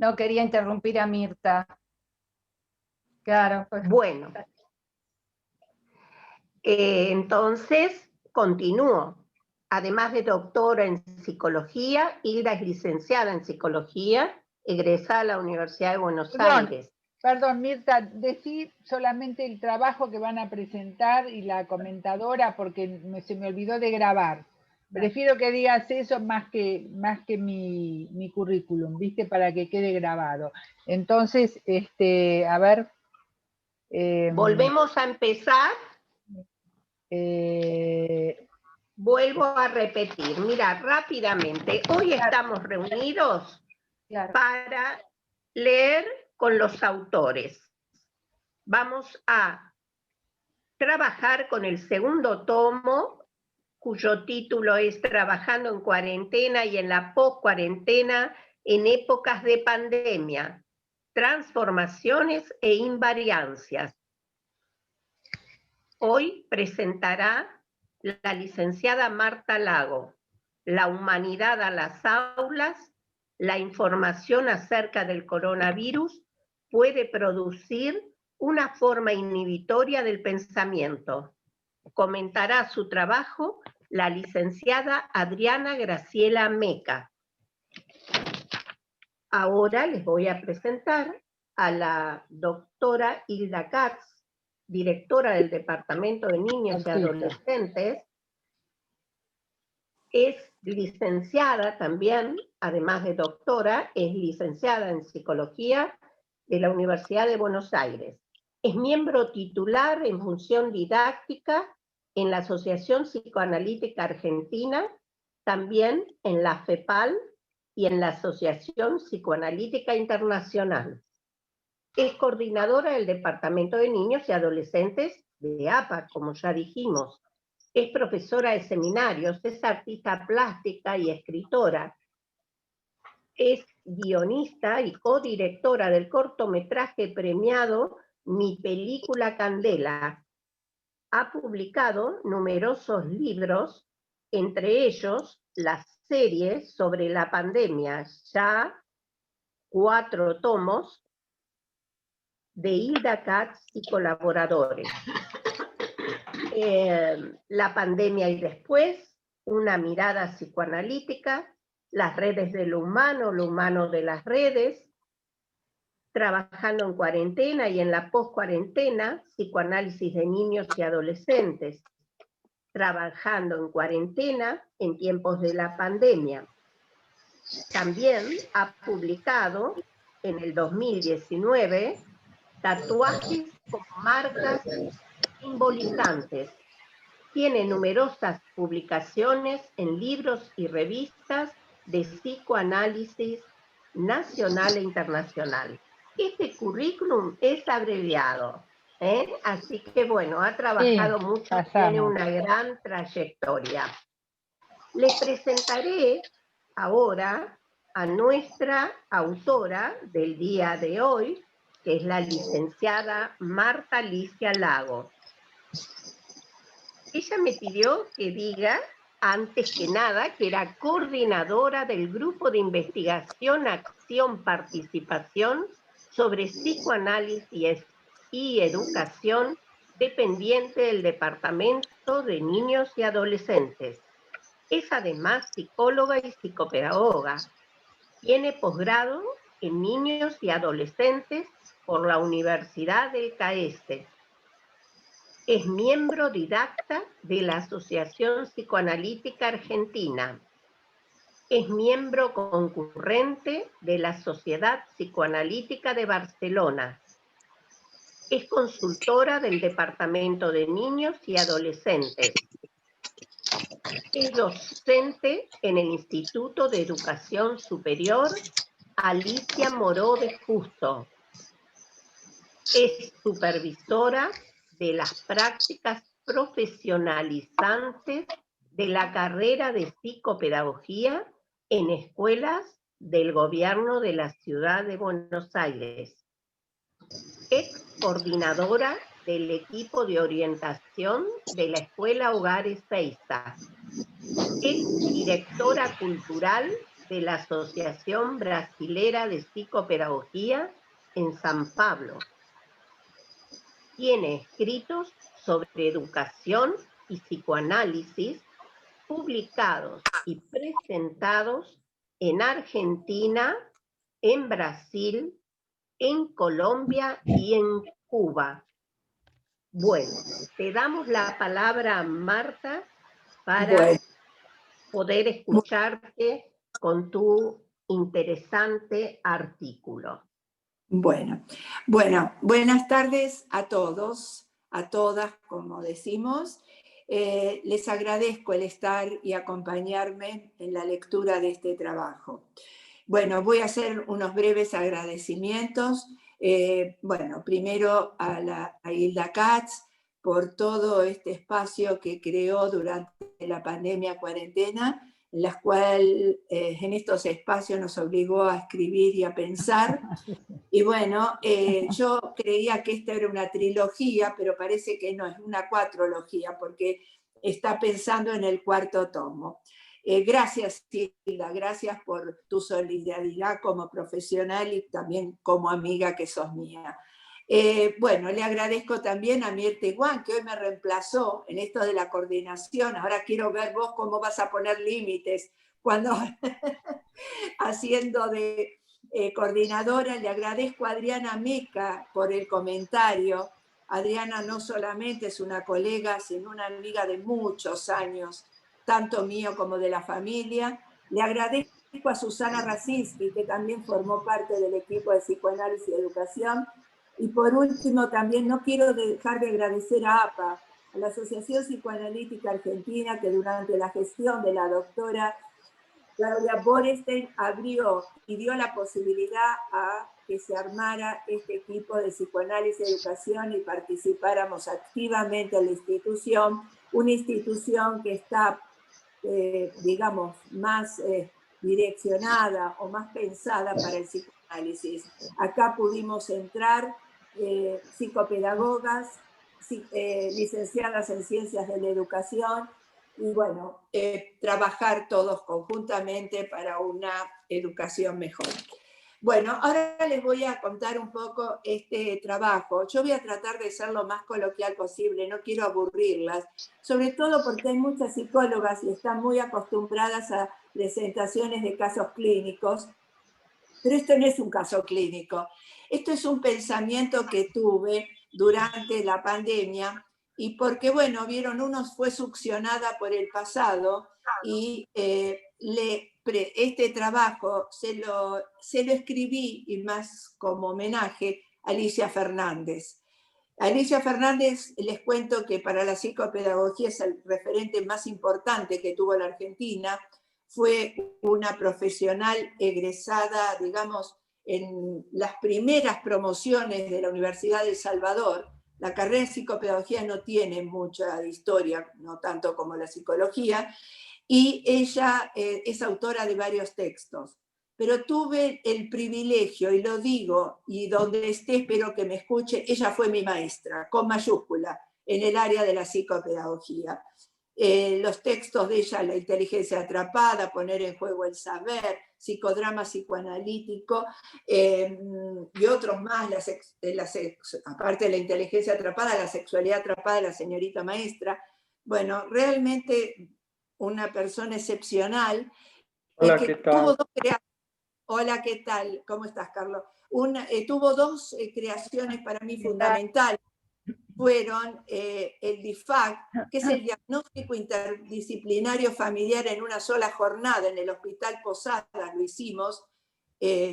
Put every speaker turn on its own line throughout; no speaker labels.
no quería interrumpir a Mirta. Claro. Pues.
Bueno, entonces continúo. Además de doctora en psicología, Hilda es licenciada en psicología, egresada a la Universidad de Buenos Aires.
Perdón, Mirta, decí solamente el trabajo que van a presentar y la comentadora, porque se me olvidó de grabar. Prefiero que digas eso más que mi currículum, ¿viste? Para que quede grabado. Entonces, a ver.
Volvemos a empezar. Vuelvo a repetir. Mira, rápidamente. Hoy estamos reunidos para leer con los autores. Vamos a trabajar con el segundo tomo, cuyo título es Trabajando en cuarentena y en la post-cuarentena en épocas de pandemia, transformaciones e invariancias. Hoy presentará la licenciada Marta Lago, La humanidad a las aulas, la información acerca del coronavirus puede producir una forma inhibitoria del pensamiento. Comentará su trabajo la licenciada Adriana Graciela Meca. Ahora les voy a presentar a la doctora Hilda Katz, directora del Departamento de Niños y Adolescentes. Es licenciada también, además de doctora, es licenciada en Psicología de la Universidad de Buenos Aires. Es miembro titular en función didáctica en la Asociación Psicoanalítica Argentina, también en la FEPAL y en la Asociación Psicoanalítica Internacional. Es coordinadora del Departamento de Niños y Adolescentes de APA, como ya dijimos. Es profesora de seminarios, es artista plástica y escritora. Es guionista y codirectora del cortometraje premiado Mi Película Candela. Ha publicado numerosos libros, entre ellos las series sobre la pandemia, ya 4 tomos, de Hilda Katz y colaboradores. La pandemia y después, una mirada psicoanalítica, las redes de lo humano de las redes, trabajando en cuarentena y en la post-cuarentena, psicoanálisis de niños y adolescentes, trabajando en cuarentena en tiempos de la pandemia. También ha publicado en el 2019 Tatuajes como marcas simbolizantes. Tiene numerosas publicaciones en libros y revistas de psicoanálisis nacional e internacional. Este currículum es abreviado, así que bueno, ha trabajado mucho, tiene una gran trayectoria. Les presentaré ahora a nuestra autora del día de hoy, que es la licenciada Marta Alicia Lago. Ella me pidió que diga, antes que nada, que era coordinadora del Grupo de Investigación, Acción, Participación sobre Psicoanálisis y Educación, dependiente del Departamento de Niños y Adolescentes. Es además psicóloga y psicopedagoga. Tiene posgrado en Niños y Adolescentes por la Universidad del CAESE. Es miembro didacta de la Asociación Psicoanalítica Argentina. Es miembro concurrente de la Sociedad Psicoanalítica de Barcelona. Es consultora del Departamento de Niños y Adolescentes. Es docente en el Instituto de Educación Superior Alicia Moró de Justo. Es supervisora de las prácticas profesionalizantes de la carrera de psicopedagogía en escuelas del gobierno de la Ciudad de Buenos Aires. Es coordinadora del equipo de orientación de la Escuela Hogar Ezeiza. Es directora cultural de la Asociación Brasilera de Psicopedagogía en San Pablo. Tiene escritos sobre educación y psicoanálisis publicados y presentados en Argentina, en Brasil, en Colombia y en Cuba. Bueno, te damos la palabra, Marta, para poder escucharte con tu interesante artículo.
Bueno, buenas tardes a todos, a todas, como decimos. Les agradezco el estar y acompañarme en la lectura de este trabajo. Bueno, voy a hacer unos breves agradecimientos. Primero a Hilda Katz por todo este espacio que creó durante la pandemia cuarentena, en la cual en estos espacios nos obligó a escribir y a pensar. Y bueno, yo creía que esta era una trilogía, pero parece que no, es una cuatrología, porque está pensando en el cuarto tomo. Gracias, Hilda, gracias por tu solidaridad como profesional y también como amiga que sos mía. Le agradezco también a Mirta Iguán, que hoy me reemplazó en esto de la coordinación. Ahora quiero ver vos cómo vas a poner límites cuando haciendo de coordinadora. Le agradezco a Adriana Meca por el comentario. Adriana no solamente es una colega, sino una amiga de muchos años, tanto mío como de la familia. Le agradezco a Susana Racinski, que también formó parte del equipo de Psicoanálisis y Educación. Y por último, también no quiero dejar de agradecer a APA, a la Asociación Psicoanalítica Argentina, que durante la gestión de la doctora Claudia Borestein abrió y dio la posibilidad a que se armara este equipo de psicoanálisis y educación y participáramos activamente en la institución, una institución que está, digamos, más direccionada o más pensada para el psicoanálisis. Acá pudimos entrar psicopedagogas, licenciadas en ciencias de la educación, y bueno, trabajar todos conjuntamente para una educación mejor. Bueno, ahora les voy a contar un poco este trabajo. Yo voy a tratar de ser lo más coloquial posible, no quiero aburrirlas, sobre todo porque hay muchas psicólogas y están muy acostumbradas a presentaciones de casos clínicos, pero esto no es un caso clínico. Esto es un pensamiento que tuve durante la pandemia, y porque, bueno, vieron, uno fue succionada por el pasado y este trabajo se lo escribí, y más como homenaje, a Alicia Fernández. Alicia Fernández, les cuento que para la psicopedagogía es el referente más importante que tuvo la Argentina. Fue una profesional egresada, digamos, en las primeras promociones de la Universidad de El Salvador. La carrera de psicopedagogía no tiene mucha historia, no tanto como la psicología, y ella es autora de varios textos. Pero tuve el privilegio, y lo digo, y donde esté espero que me escuche, ella fue mi maestra, con mayúscula, en el área de la psicopedagogía. Los textos de ella, La inteligencia atrapada, Poner en juego el saber, Psicodrama psicoanalítico, y otros más, aparte de La inteligencia atrapada, La sexualidad atrapada de la señorita maestra. Bueno, realmente una persona excepcional.
Hola,
que
¿qué tal?
Tuvo dos Hola, ¿qué tal? ¿Cómo estás, Carlos? Tuvo dos creaciones para mí fundamentales. Fueron el DIFAC, que es el diagnóstico interdisciplinario familiar en una sola jornada en el Hospital Posadas, lo hicimos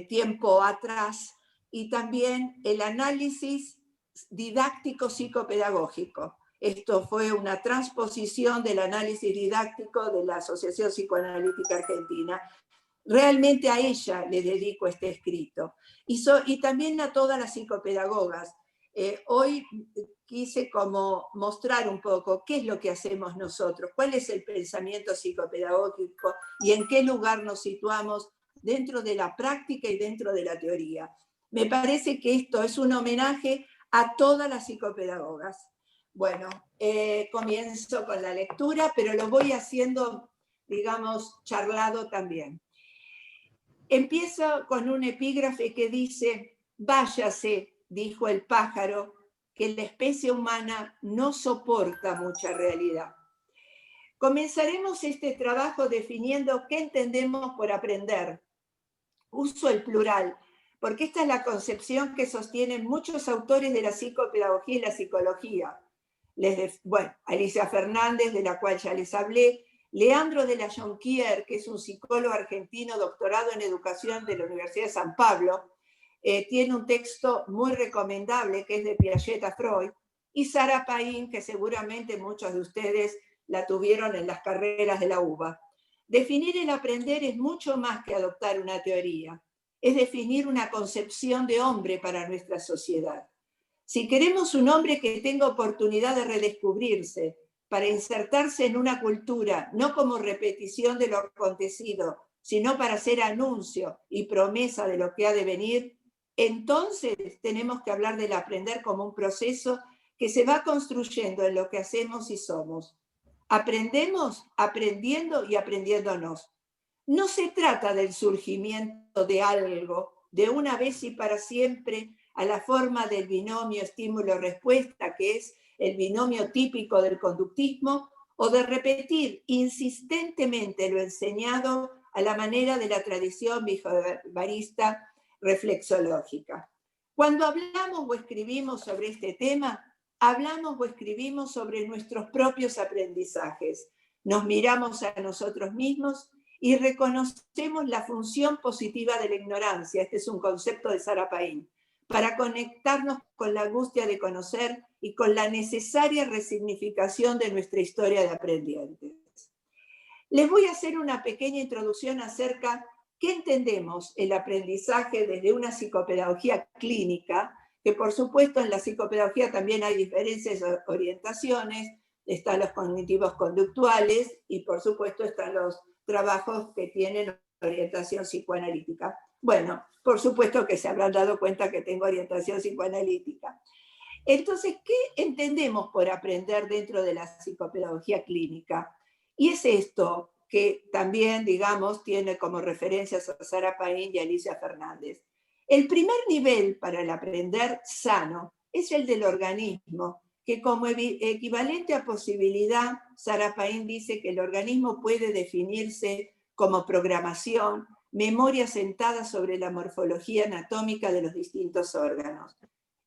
tiempo atrás, y también el análisis didáctico psicopedagógico. Esto fue una transposición del análisis didáctico de la Asociación Psicoanalítica Argentina. Realmente a ella le dedico este escrito. Y también a todas las psicopedagogas. Hoy quise como mostrar un poco qué es lo que hacemos nosotros, cuál es el pensamiento psicopedagógico y en qué lugar nos situamos dentro de la práctica y dentro de la teoría. Me parece que esto es un homenaje a todas las psicopedagogas. Bueno, comienzo con la lectura, pero lo voy haciendo, digamos, charlado también. Empiezo con un epígrafe que dice: váyase, dijo el pájaro, que la especie humana no soporta mucha realidad. Comenzaremos este trabajo definiendo qué entendemos por aprender. Uso el plural, porque esta es la concepción que sostienen muchos autores de la psicopedagogía y la psicología. Alicia Fernández, de la cual ya les hablé, Leandro de la Jonquière, que es un psicólogo argentino doctorado en educación de la Universidad de San Pablo, tiene un texto muy recomendable que es de Piaget a Freud, y Sarah Pain, que seguramente muchos de ustedes la tuvieron en las carreras de la UBA. Definir el aprender es mucho más que adoptar una teoría, es definir una concepción de hombre para nuestra sociedad. Si queremos un hombre que tenga oportunidad de redescubrirse, para insertarse en una cultura, no como repetición de lo acontecido, sino para ser anuncio y promesa de lo que ha de venir, entonces tenemos que hablar del aprender como un proceso que se va construyendo en lo que hacemos y somos. Aprendemos aprendiendo y aprendiéndonos. No se trata del surgimiento de algo, de una vez y para siempre, a la forma del binomio estímulo-respuesta, que es el binomio típico del conductismo, o de repetir insistentemente lo enseñado a la manera de la tradición vijovarista reflexológica. Cuando hablamos o escribimos sobre este tema, hablamos o escribimos sobre nuestros propios aprendizajes. Nos miramos a nosotros mismos y reconocemos la función positiva de la ignorancia. Este es un concepto de Sarah Pain, para conectarnos con la angustia de conocer y con la necesaria resignificación de nuestra historia de aprendientes. Les voy a hacer una pequeña introducción acerca de qué entendemos el aprendizaje desde una psicopedagogía clínica, que por supuesto en la psicopedagogía también hay diferentes orientaciones, están los cognitivos conductuales y por supuesto están los trabajos que tienen orientación psicoanalítica. Bueno, por supuesto que se habrán dado cuenta que tengo orientación psicoanalítica. Entonces, ¿qué entendemos por aprender dentro de la psicopedagogía clínica? Y es esto que también, digamos, tiene como referencias a Sarah Pain y Alicia Fernández. El primer nivel para el aprender sano es el del organismo, que como equivalente a posibilidad, Sarah Pain dice que el organismo puede definirse como programación, memoria sentada sobre la morfología anatómica de los distintos órganos.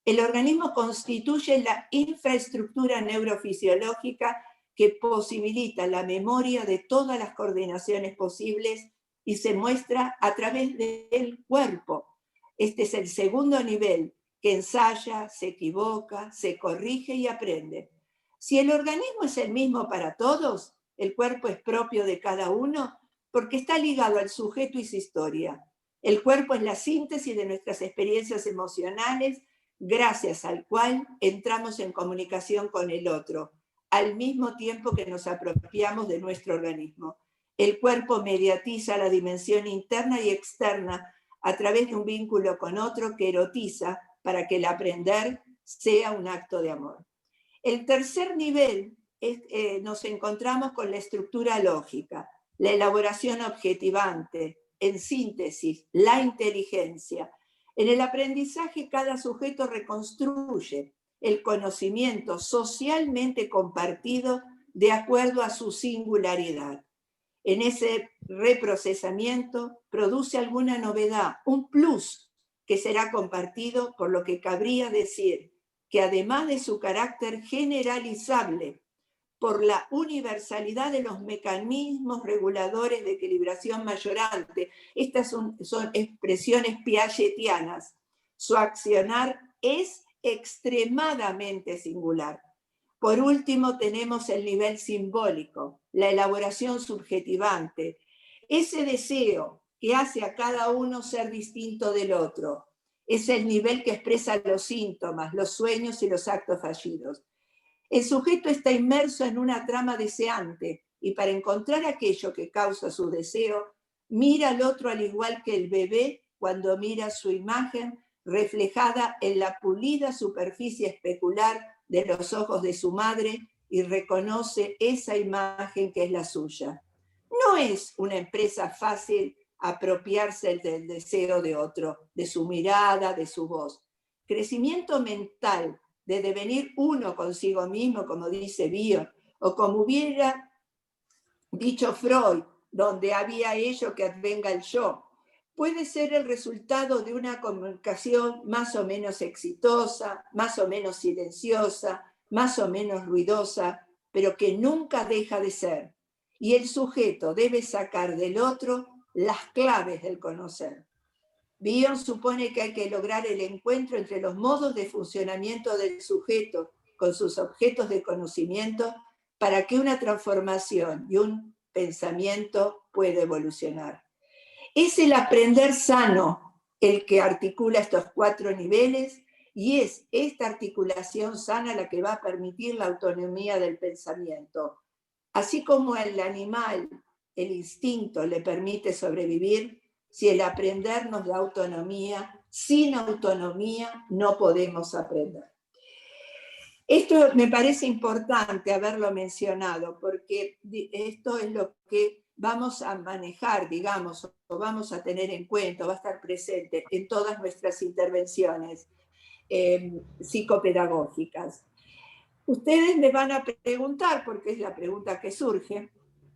El organismo constituye la infraestructura neurofisiológica que posibilita la memoria de todas las coordinaciones posibles y se muestra a través del cuerpo. Este es el segundo nivel, que ensaya, se equivoca, se corrige y aprende. Si el organismo es el mismo para todos, el cuerpo es propio de cada uno, porque está ligado al sujeto y su historia. El cuerpo es la síntesis de nuestras experiencias emocionales, gracias al cual entramos en comunicación con el otro, al mismo tiempo que nos apropiamos de nuestro organismo. El cuerpo mediatiza la dimensión interna y externa a través de un vínculo con otro que erotiza para que el aprender sea un acto de amor. El tercer nivel nos encontramos con la estructura lógica, la elaboración objetivante, en síntesis, la inteligencia. En el aprendizaje cada sujeto reconstruye el conocimiento socialmente compartido de acuerdo a su singularidad. En ese reprocesamiento produce alguna novedad, un plus que será compartido, por lo que cabría decir que además de su carácter generalizable, por la universalidad de los mecanismos reguladores de equilibración mayorante, estas son expresiones piagetianas, su accionar es extremadamente singular. Por último, tenemos el nivel simbólico, la elaboración subjetivante, ese deseo que hace a cada uno ser distinto del otro. Es el nivel que expresa los síntomas, los sueños y los actos fallidos. El sujeto está inmerso en una trama deseante y para encontrar aquello que causa su deseo, mira al otro al igual que el bebé cuando mira su imagen reflejada en la pulida superficie especular de los ojos de su madre y reconoce esa imagen que es la suya. No es una empresa fácil apropiarse del deseo de otro, de su mirada, de su voz. Crecimiento mental, de devenir uno consigo mismo, como dice Bion, o como hubiera dicho Freud, donde había ello que advenga el yo, puede ser el resultado de una comunicación más o menos exitosa, más o menos silenciosa, más o menos ruidosa, pero que nunca deja de ser. Y el sujeto debe sacar del otro las claves del conocer. Bion supone que hay que lograr el encuentro entre los modos de funcionamiento del sujeto con sus objetos de conocimiento para que una transformación y un pensamiento pueda evolucionar. Es el aprender sano el que articula estos 4 niveles y es esta articulación sana la que va a permitir la autonomía del pensamiento. Así como el animal, el instinto le permite sobrevivir, si el aprender nos da autonomía, sin autonomía no podemos aprender. Esto me parece importante haberlo mencionado, porque esto es lo que vamos a manejar, digamos, o vamos a tener en cuenta, va a estar presente en todas nuestras intervenciones psicopedagógicas. Ustedes me van a preguntar, porque es la pregunta que surge,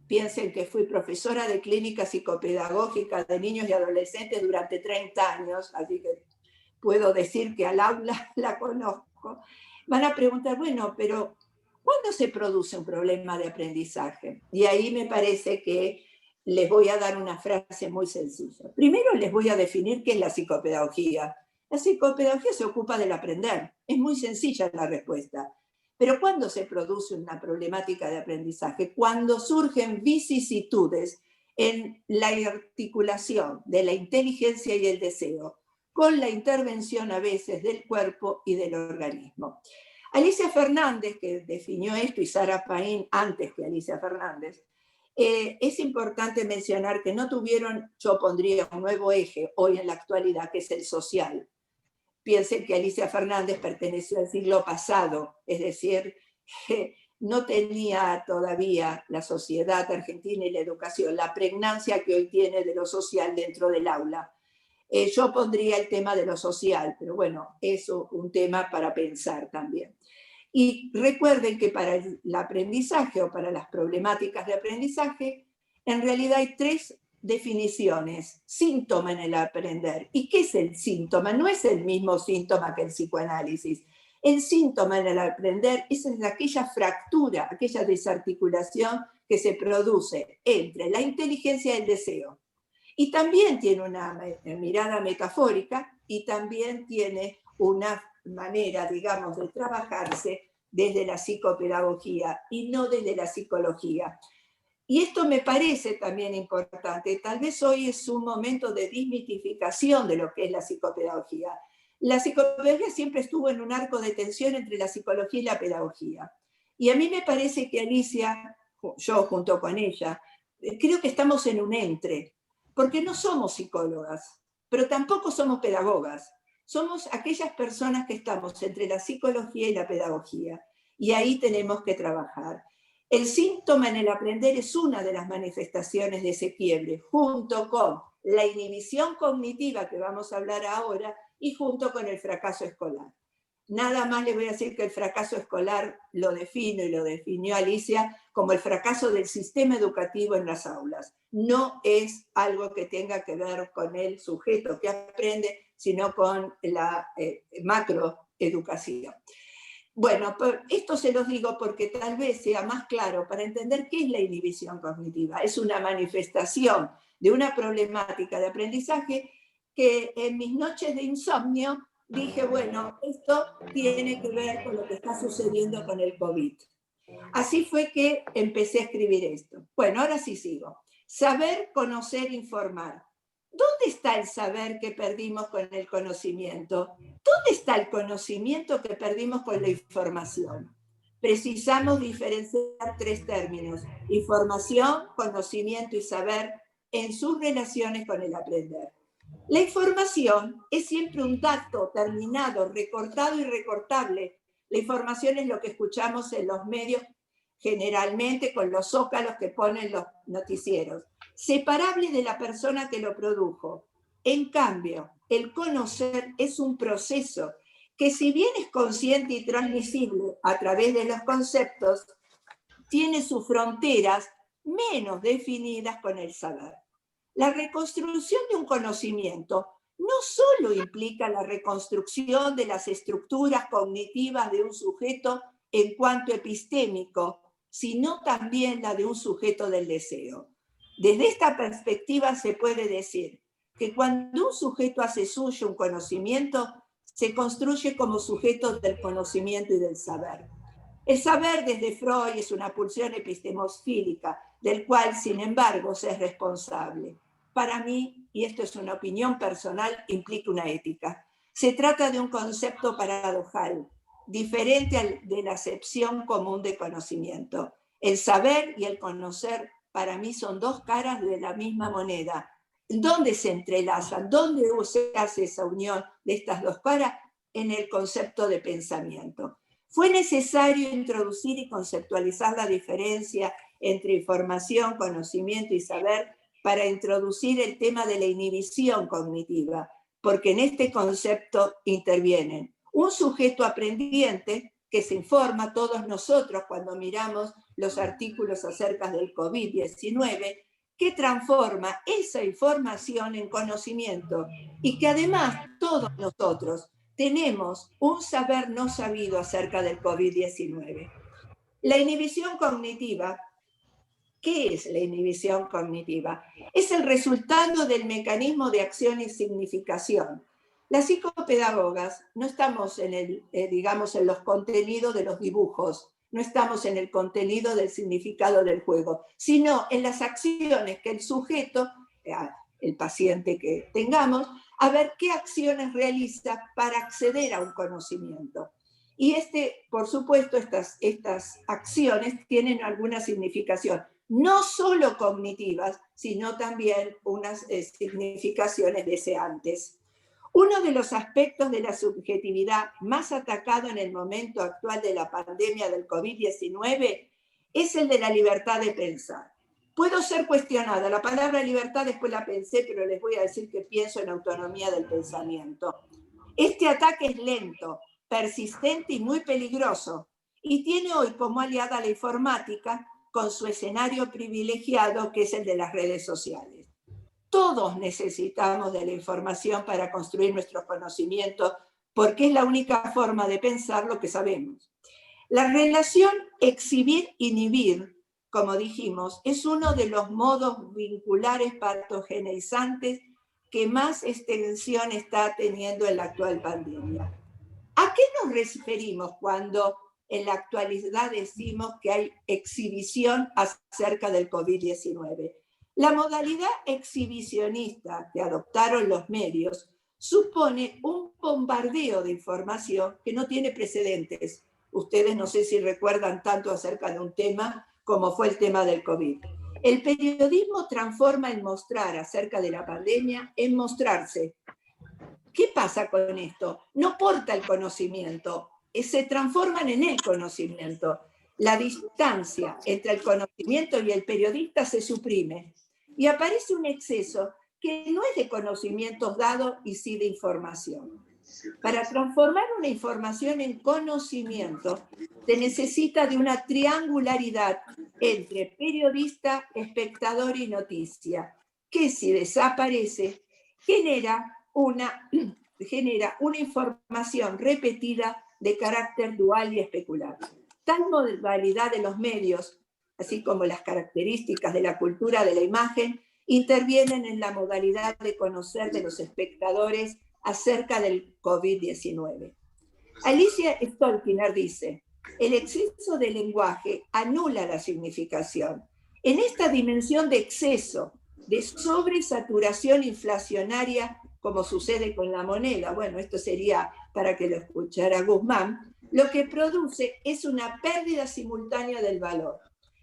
piensen que fui profesora de clínica psicopedagógica de niños y adolescentes durante 30 años, así que puedo decir que al aula la conozco. Van a preguntar, bueno, pero ¿cuándo se produce un problema de aprendizaje? Y ahí me parece que les voy a dar una frase muy sencilla. Primero les voy a definir qué es la psicopedagogía. La psicopedagogía se ocupa del aprender. Es muy sencilla la respuesta. Pero ¿cuándo se produce una problemática de aprendizaje? Cuando surgen vicisitudes en la articulación de la inteligencia y el deseo, con la intervención a veces del cuerpo y del organismo. Alicia Fernández, que definió esto, y Sara Paín antes que Alicia Fernández, es importante mencionar que no tuvieron, yo pondría un nuevo eje hoy en la actualidad, que es el social. Piensen que Alicia Fernández perteneció al siglo pasado, es decir, que no tenía todavía la sociedad argentina y la educación, la pregnancia que hoy tiene de lo social dentro del aula. Yo pondría el tema de lo social, pero bueno, es un tema para pensar también. Y recuerden que para el aprendizaje o para las problemáticas de aprendizaje, en realidad hay 3 definiciones. Síntoma en el aprender. ¿Y qué es el síntoma? No es el mismo síntoma que el psicoanálisis. El síntoma en el aprender es aquella fractura, aquella desarticulación que se produce entre la inteligencia y el deseo. Y también tiene una mirada metafórica y también tiene una manera, digamos, de trabajarse desde la psicopedagogía y no desde la psicología. Y esto me parece también importante. Tal vez hoy es un momento de desmitificación de lo que es la psicopedagogía. La psicopedagogía siempre estuvo en un arco de tensión entre la psicología y la pedagogía. Y a mí me parece que Alicia, yo junto con ella, creo que estamos en un entre, porque no somos psicólogas, pero tampoco somos pedagogas. Somos aquellas personas que estamos entre la psicología y la pedagogía. Y ahí tenemos que trabajar. El síntoma en el aprender es una de las manifestaciones de ese quiebre, junto con la inhibición cognitiva que vamos a hablar ahora y junto con el fracaso escolar. Nada más les voy a decir que el fracaso escolar lo defino y lo definió Alicia como el fracaso del sistema educativo en las aulas. No es algo que tenga que ver con el sujeto que aprende, sino con la macroeducación. Bueno, esto se los digo porque tal vez sea más claro para entender qué es la inhibición cognitiva. Es una manifestación de una problemática de aprendizaje que en mis noches de insomnio dije, bueno, esto tiene que ver con lo que está sucediendo con el COVID. Así fue que empecé a escribir esto. Bueno, ahora sí sigo. Saber, conocer, informar. ¿Dónde está el saber que perdimos con el conocimiento? ¿Dónde está el conocimiento que perdimos con la información? Precisamos diferenciar 3 términos: información, conocimiento y saber en sus relaciones con el aprender. La información es siempre un dato terminado, recortado y recortable. La información es lo que escuchamos en los medios, generalmente con los zócalos que ponen los noticieros. separable de la persona que lo produjo. En cambio, el conocer es un proceso que, si bien es consciente y transmisible a través de los conceptos, tiene sus fronteras menos definidas con el saber. La reconstrucción de un conocimiento no solo implica la reconstrucción de las estructuras cognitivas de un sujeto en cuanto epistémico, sino también la de un sujeto del deseo. Desde esta perspectiva se puede decir que cuando un sujeto hace suyo un conocimiento, se construye como sujeto del conocimiento y del saber. El saber desde Freud es una pulsión epistemosfílica, del cual, sin embargo, se es responsable. Para mí, y esto es una opinión personal, implica una ética. Se trata de un concepto paradojal, diferente de la acepción común de conocimiento. El saber y el conocer, para mí, son dos caras de la misma moneda. ¿Dónde se entrelazan? ¿Dónde se hace esa unión de estas dos caras? En el concepto de pensamiento. Fue necesario introducir y conceptualizar la diferencia entre información, conocimiento y saber para introducir el tema de la inhibición cognitiva, porque en este concepto intervienen un sujeto aprendiente que se informa, todos nosotros cuando miramos los artículos acerca del COVID-19, que transforma esa información en conocimiento y que además todos nosotros tenemos un saber no sabido acerca del COVID-19. La inhibición cognitiva, ¿qué es la inhibición cognitiva? Es el resultado del mecanismo de acción y significación. Las psicopedagogas no estamos en en los contenidos de los dibujos, no estamos en el contenido del significado del juego, sino en las acciones que el sujeto, el paciente que tengamos, a ver qué acciones realiza para acceder a un conocimiento. Y por supuesto, estas acciones tienen alguna significación, no solo cognitivas, sino también unas significaciones deseantes. Uno de los aspectos de la subjetividad más atacado en el momento actual de la pandemia del COVID-19 es el de la libertad de pensar. Puedo ser cuestionada, la palabra libertad después la pensé, pero les voy a decir que pienso en autonomía del pensamiento. Este ataque es lento, persistente y muy peligroso, y tiene hoy como aliada la informática con su escenario privilegiado, que es el de las redes sociales. Todos necesitamos de la información para construir nuestros conocimientos, porque es la única forma de pensar lo que sabemos. La relación exhibir-inhibir, como dijimos, es uno de los modos vinculares patogeneizantes que más extensión está teniendo en la actual pandemia. ¿A qué nos referimos cuando en la actualidad decimos que hay exhibición acerca del COVID-19? La modalidad exhibicionista que adoptaron los medios supone un bombardeo de información que no tiene precedentes. Ustedes no sé si recuerdan tanto acerca de un tema como fue el tema del COVID. El periodismo transforma el mostrar acerca de la pandemia en mostrarse. ¿Qué pasa con esto? No porta el conocimiento, se transforman en el conocimiento. La distancia entre el conocimiento y el periodista se suprime y aparece un exceso que no es de conocimientos dados y sí de información. Para transformar una información en conocimiento, se necesita de una triangularidad entre periodista, espectador y noticia, que si desaparece, genera una información repetida de carácter dual y especular. Tal modalidad de los medios, así como las características de la cultura de la imagen, intervienen en la modalidad de conocer de los espectadores acerca del COVID-19. Alicia Stolkiner dice, el exceso de lenguaje anula la significación. En esta dimensión de exceso, de sobresaturación inflacionaria, como sucede con la moneda, bueno, esto sería para que lo escuchara Guzmán, lo que produce es una pérdida simultánea del valor.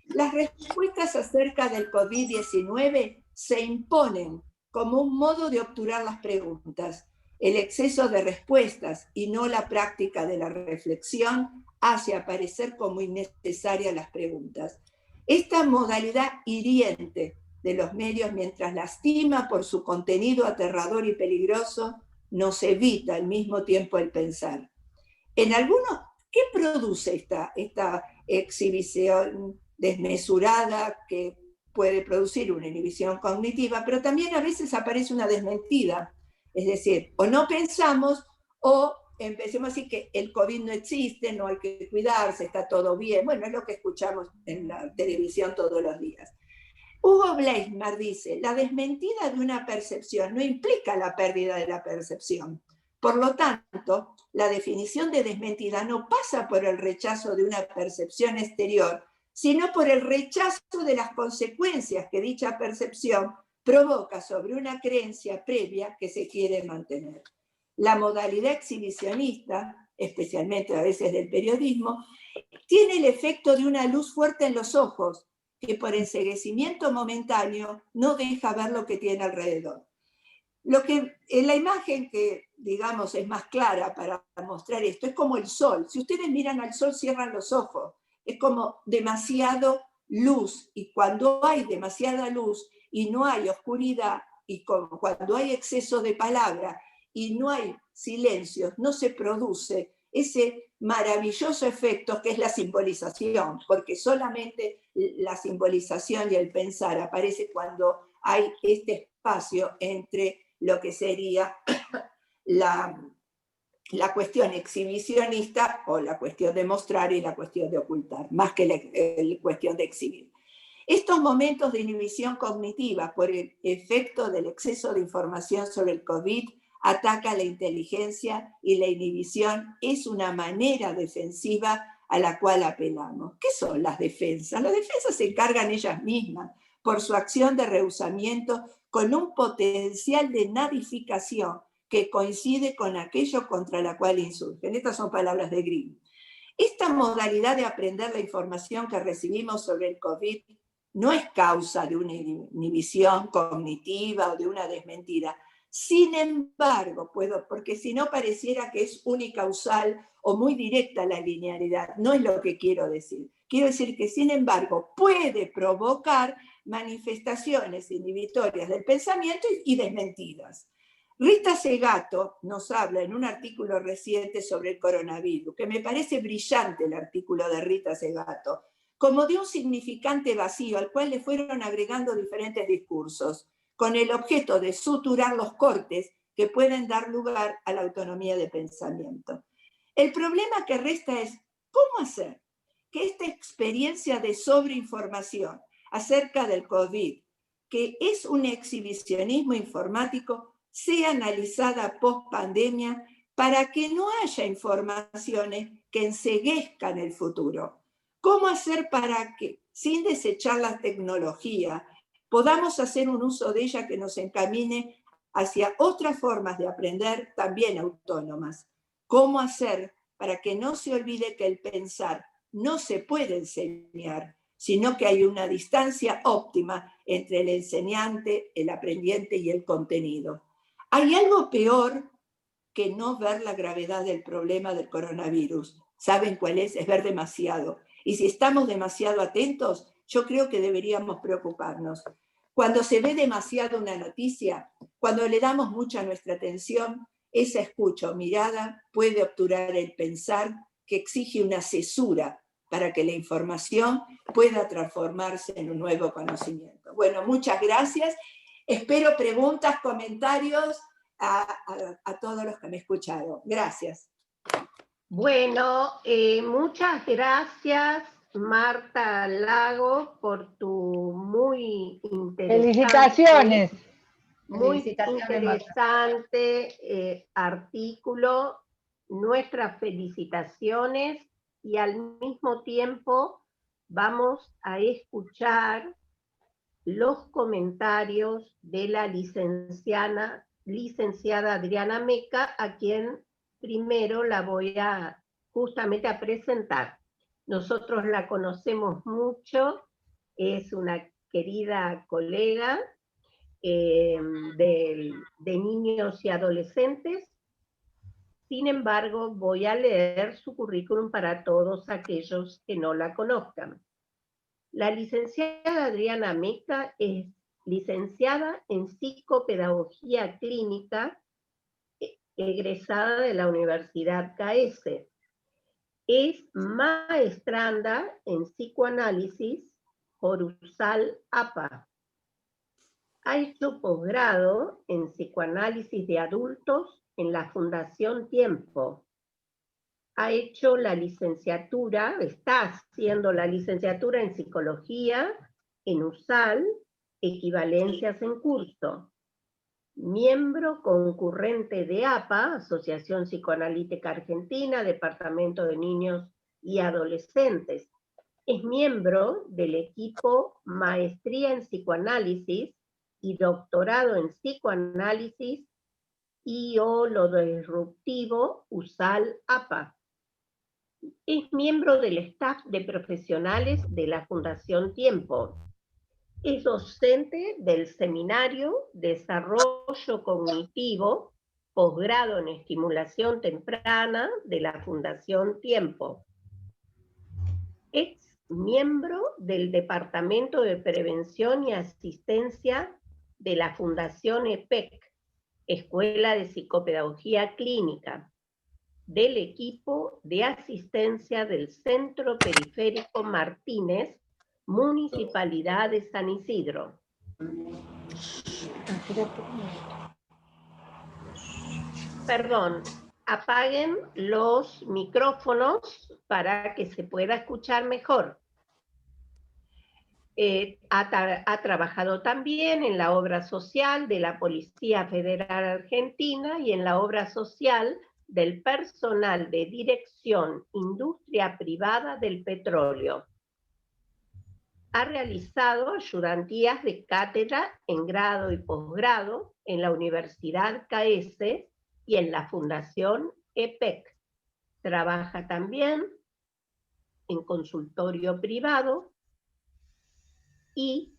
Las respuestas acerca del COVID-19 se imponen como un modo de obturar las preguntas. El exceso de respuestas y no la práctica de la reflexión hace aparecer como innecesarias las preguntas. Esta modalidad hiriente de los medios, mientras lastima por su contenido aterrador y peligroso, nos evita al mismo tiempo el pensar. En algunos, ¿qué produce esta exhibición desmesurada que puede producir una inhibición cognitiva? Pero también a veces aparece una desmentida. Es decir, o no pensamos o empecemos a decir que el COVID no existe, no hay que cuidarse, está todo bien. Bueno, es lo que escuchamos en la televisión todos los días. Hugo Bleichmar dice, la desmentida de una percepción no implica la pérdida de la percepción. Por lo tanto, la definición de desmentida no pasa por el rechazo de una percepción exterior, sino por el rechazo de las consecuencias que dicha percepción provoca sobre una creencia previa que se quiere mantener. La modalidad exhibicionista, especialmente a veces del periodismo, tiene el efecto de una luz fuerte en los ojos, que por enceguecimiento momentáneo no deja ver lo que tiene alrededor. Lo que en la imagen que, digamos, es más clara para mostrar esto, es como el sol. Si ustedes miran al sol, cierran los ojos. Es como demasiado luz, y cuando hay demasiada luz y no hay oscuridad, y cuando hay exceso de palabra y no hay silencios, no se produce ese maravilloso efecto que es la simbolización, porque solamente la simbolización y el pensar aparece cuando hay este espacio entre lo que sería la cuestión exhibicionista o la cuestión de mostrar y la cuestión de ocultar, más que la cuestión de exhibir. Estos momentos de inhibición cognitiva por el efecto del exceso de información sobre el COVID ataca la inteligencia, y la inhibición es una manera defensiva a la cual apelamos. ¿Qué son las defensas? Las defensas se encargan ellas mismas por su acción de rehusamiento con un potencial de nadificación que coincide con aquello contra la cual insurgen. Estas son palabras de Grimm. Esta modalidad de aprender la información que recibimos sobre el COVID no es causa de una inhibición cognitiva o de una desmentida. Sin embargo, porque si no pareciera que es unicausal o muy directa la linealidad, no es lo que quiero decir. Quiero decir que, sin embargo, puede provocar manifestaciones inhibitorias del pensamiento y desmentidas. Rita Segato nos habla en un artículo reciente sobre el coronavirus, que me parece brillante el artículo de Rita Segato, como de un significante vacío al cual le fueron agregando diferentes discursos, con el objeto de suturar los cortes que pueden dar lugar a la autonomía de pensamiento. El problema que resta es cómo hacer que esta experiencia de sobreinformación acerca del COVID, que es un exhibicionismo informático, sea analizada post pandemia para que no haya informaciones que enceguezcan el futuro. ¿Cómo hacer para que, sin desechar la tecnología, podamos hacer un uso de ella que nos encamine hacia otras formas de aprender también autónomas? ¿Cómo hacer para que no se olvide que el pensar no se puede enseñar, sino que hay una distancia óptima entre el enseñante, el aprendiente y el contenido? Hay algo peor que no ver la gravedad del problema del coronavirus. ¿Saben cuál es? Es ver demasiado. Y si estamos demasiado atentos, yo creo que deberíamos preocuparnos. Cuando se ve demasiado una noticia, cuando le damos mucha nuestra atención, esa escucha o mirada puede obturar el pensar, que exige una cesura para que la información pueda transformarse en un nuevo conocimiento. Bueno, muchas gracias. Espero preguntas, comentarios a todos los que me escucharon. Gracias.
Bueno, muchas gracias, Marta Lago, por tu muy interesante,
Felicitaciones.
muy
Felicitaciones,
interesante artículo. Nuestras felicitaciones, y al mismo tiempo vamos a escuchar los comentarios de la licenciada Adriana Meca, a quien primero la voy justamente a presentar. Nosotros la conocemos mucho, es una querida colega de niños y adolescentes. Sin embargo, voy a leer su currículum para todos aquellos que no la conozcan. La licenciada Adriana Meca es licenciada en Psicopedagogía Clínica, egresada de la Universidad CAES. Es maestranda en psicoanálisis por USAL APA. Ha hecho posgrado en psicoanálisis de adultos en la Fundación Tiempo. Ha hecho la licenciatura, está haciendo la licenciatura en psicología en USAL, equivalencias en curso. Miembro concurrente de APA, Asociación Psicoanalítica Argentina, Departamento de Niños y Adolescentes. Es miembro del equipo Maestría en Psicoanálisis y Doctorado en Psicoanálisis y o lo disruptivo USAL APA. Es miembro del staff de profesionales de la Fundación Tiempo. Es docente del Seminario Desarrollo Cognitivo, posgrado en estimulación temprana de la Fundación Tiempo. Es miembro del Departamento de Prevención y Asistencia de la Fundación EPEC, Escuela de Psicopedagogía Clínica, del equipo de asistencia del Centro Periférico Martínez, Municipalidad de San Isidro. Perdón, apaguen los micrófonos para que se pueda escuchar mejor. Ha trabajado también en la obra social de la Policía Federal Argentina y en la obra social del personal de dirección Industria Privada del Petróleo. Ha realizado ayudantías de cátedra en grado y posgrado en la Universidad CAES y en la Fundación EPEC. Trabaja también en consultorio privado y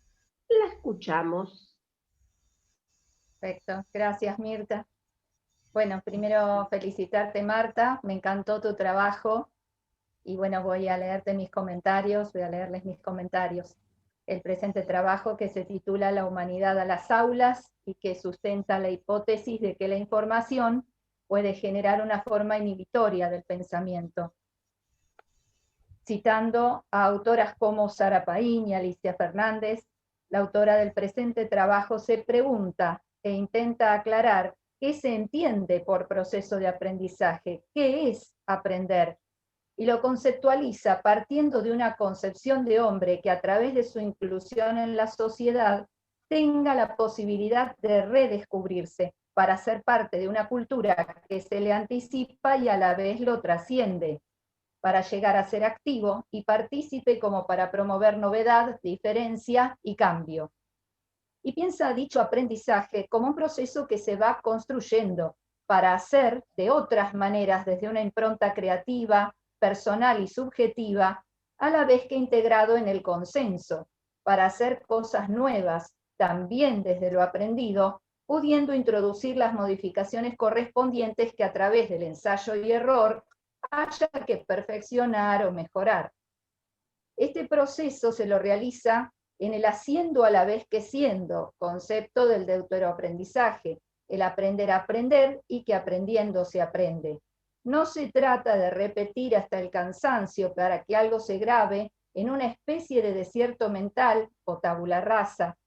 la escuchamos.
Perfecto, gracias Mirta. Bueno, primero felicitarte Marta, me encantó tu trabajo y bueno, voy a leerles mis comentarios. El presente trabajo, que se titula La humanidad a las aulas y que sustenta la hipótesis de que la información puede generar una forma inhibitoria del pensamiento. Citando a autoras como Sara Paín y Alicia Fernández, la autora del presente trabajo se pregunta e intenta aclarar qué se entiende por proceso de aprendizaje, qué es aprender, y lo conceptualiza partiendo de una concepción de hombre que a través de su inclusión en la sociedad tenga la posibilidad de redescubrirse para ser parte de una cultura que se le anticipa y a la vez lo trasciende, para llegar a ser activo y partícipe como para promover novedad, diferencia y cambio. Y piensa dicho aprendizaje como un proceso que se va construyendo para hacer de otras maneras desde una impronta creativa, personal y subjetiva, a la vez que integrado en el consenso, para hacer cosas nuevas, también desde lo aprendido, pudiendo introducir las modificaciones correspondientes que a través del ensayo y error haya que perfeccionar o mejorar. Este proceso se lo realiza en el haciendo a la vez que siendo, concepto del deuteroaprendizaje, el aprender a aprender y que aprendiendo se aprende. No se trata de repetir hasta el cansancio para que algo se grabe en una especie de desierto mental o tabula rasa,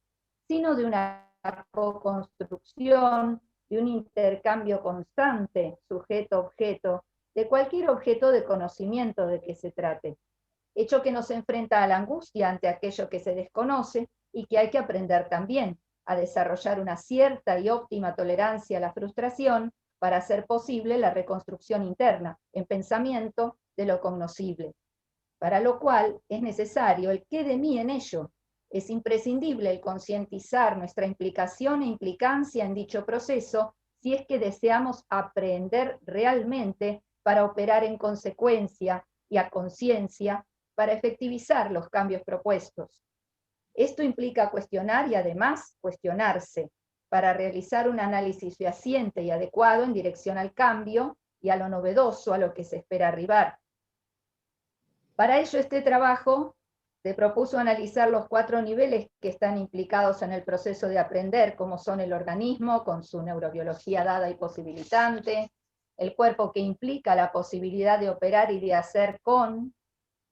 sino de una co-construcción, de un intercambio constante, sujeto-objeto, de cualquier objeto de conocimiento de que se trate, hecho que nos enfrenta a la angustia ante aquello que se desconoce y que hay que aprender también a desarrollar una cierta y óptima tolerancia a la frustración para hacer posible la reconstrucción interna, en pensamiento, de lo cognoscible, para lo cual es necesario el qué de mí en ello. Es imprescindible el concientizar nuestra implicación e implicancia en dicho proceso si es que deseamos aprender realmente para operar en consecuencia y a conciencia para efectivizar los cambios propuestos. Esto implica cuestionar y además cuestionarse para realizar un análisis fehaciente y adecuado en dirección al cambio y a lo novedoso a lo que se espera arribar. Para ello este trabajo Se propuso analizar los 4 niveles que están implicados en el proceso de aprender, como son el organismo, con su neurobiología dada y posibilitante, el cuerpo que implica la posibilidad de operar y de hacer con,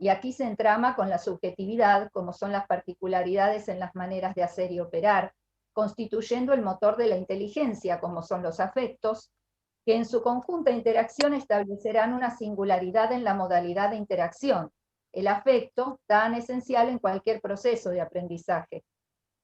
y aquí se entrama con la subjetividad, como son las particularidades en las maneras de hacer y operar, constituyendo el motor de la inteligencia, como son los afectos, que en su conjunta interacción establecerán una singularidad en la modalidad de interacción, el afecto tan esencial en cualquier proceso de aprendizaje.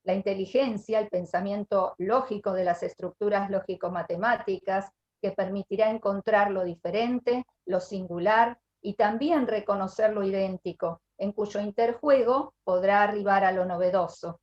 La inteligencia, el pensamiento lógico de las estructuras lógico-matemáticas, que permitirá encontrar lo diferente, lo singular, y también reconocer lo idéntico, en cuyo interjuego podrá arribar a lo novedoso.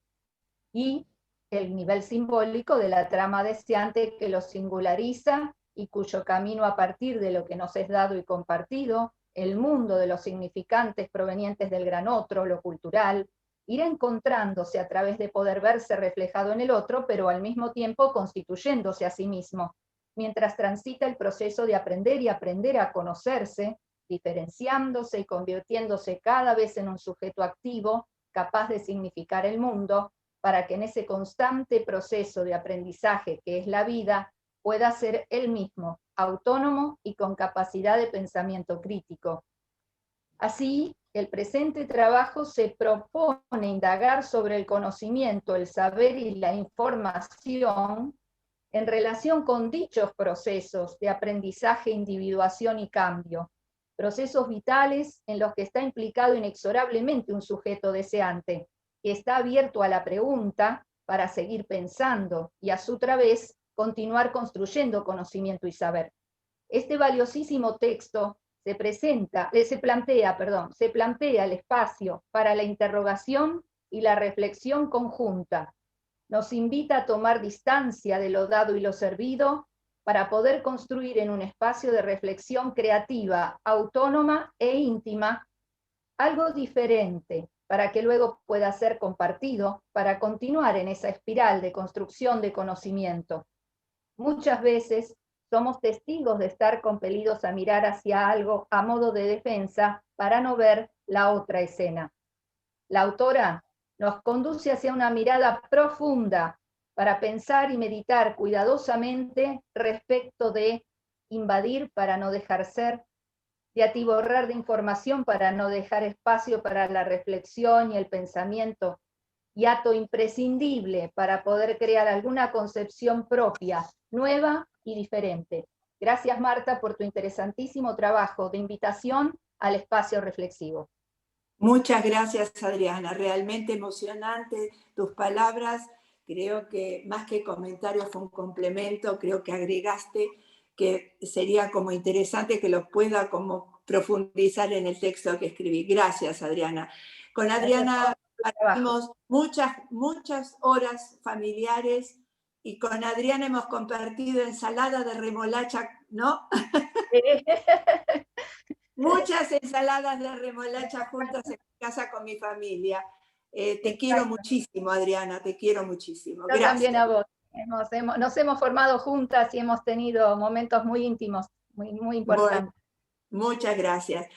Y el nivel simbólico de la trama deseante que lo singulariza y cuyo camino a partir de lo que nos es dado y compartido, el mundo de los significantes provenientes del gran otro, lo cultural, irá encontrándose a través de poder verse reflejado en el otro, pero al mismo tiempo constituyéndose a sí mismo, mientras transita el proceso de aprender y aprender a conocerse, diferenciándose y convirtiéndose cada vez en un sujeto activo, capaz de significar el mundo, para que en ese constante proceso de aprendizaje que es la vida, pueda ser él mismo, autónomo y con capacidad de pensamiento crítico. Así, el presente trabajo se propone indagar sobre el conocimiento, el saber y la información en relación con dichos procesos de aprendizaje, individuación y cambio, procesos vitales en los que está implicado inexorablemente un sujeto deseante, que está abierto a la pregunta para seguir pensando y a su través continuar construyendo conocimiento y saber. Este valiosísimo texto se plantea el espacio para la interrogación y la reflexión conjunta. Nos invita a tomar distancia de lo dado y lo servido para poder construir en un espacio de reflexión creativa, autónoma e íntima, algo diferente, para que luego pueda ser compartido, para continuar en esa espiral de construcción de conocimiento. Muchas veces somos testigos de estar compelidos a mirar hacia algo a modo de defensa para no ver la otra escena. La autora nos conduce hacia una mirada profunda para pensar y meditar cuidadosamente respecto de invadir para no dejar ser, de atiborrar de información para no dejar espacio para la reflexión y el pensamiento, hiato imprescindible para poder crear alguna concepción propia, nueva y diferente. Gracias, Marta, por tu interesantísimo trabajo de invitación al espacio reflexivo.
Muchas gracias, Adriana. Realmente emocionante tus palabras. Creo que más que comentario fue un complemento. Creo que agregaste que sería como interesante que lo pueda como profundizar en el texto que escribí. Gracias, Adriana. Con Adriana compartimos muchas horas familiares y con Adriana hemos compartido ensalada de remolacha, ¿no? Muchas ensaladas de remolacha juntas en casa con mi familia. Te quiero muchísimo, Adriana, te quiero muchísimo.
Yo
Gracias.
también a vos. Nos hemos formado juntas y hemos tenido momentos muy íntimos, muy importantes.
Bueno, muchas gracias.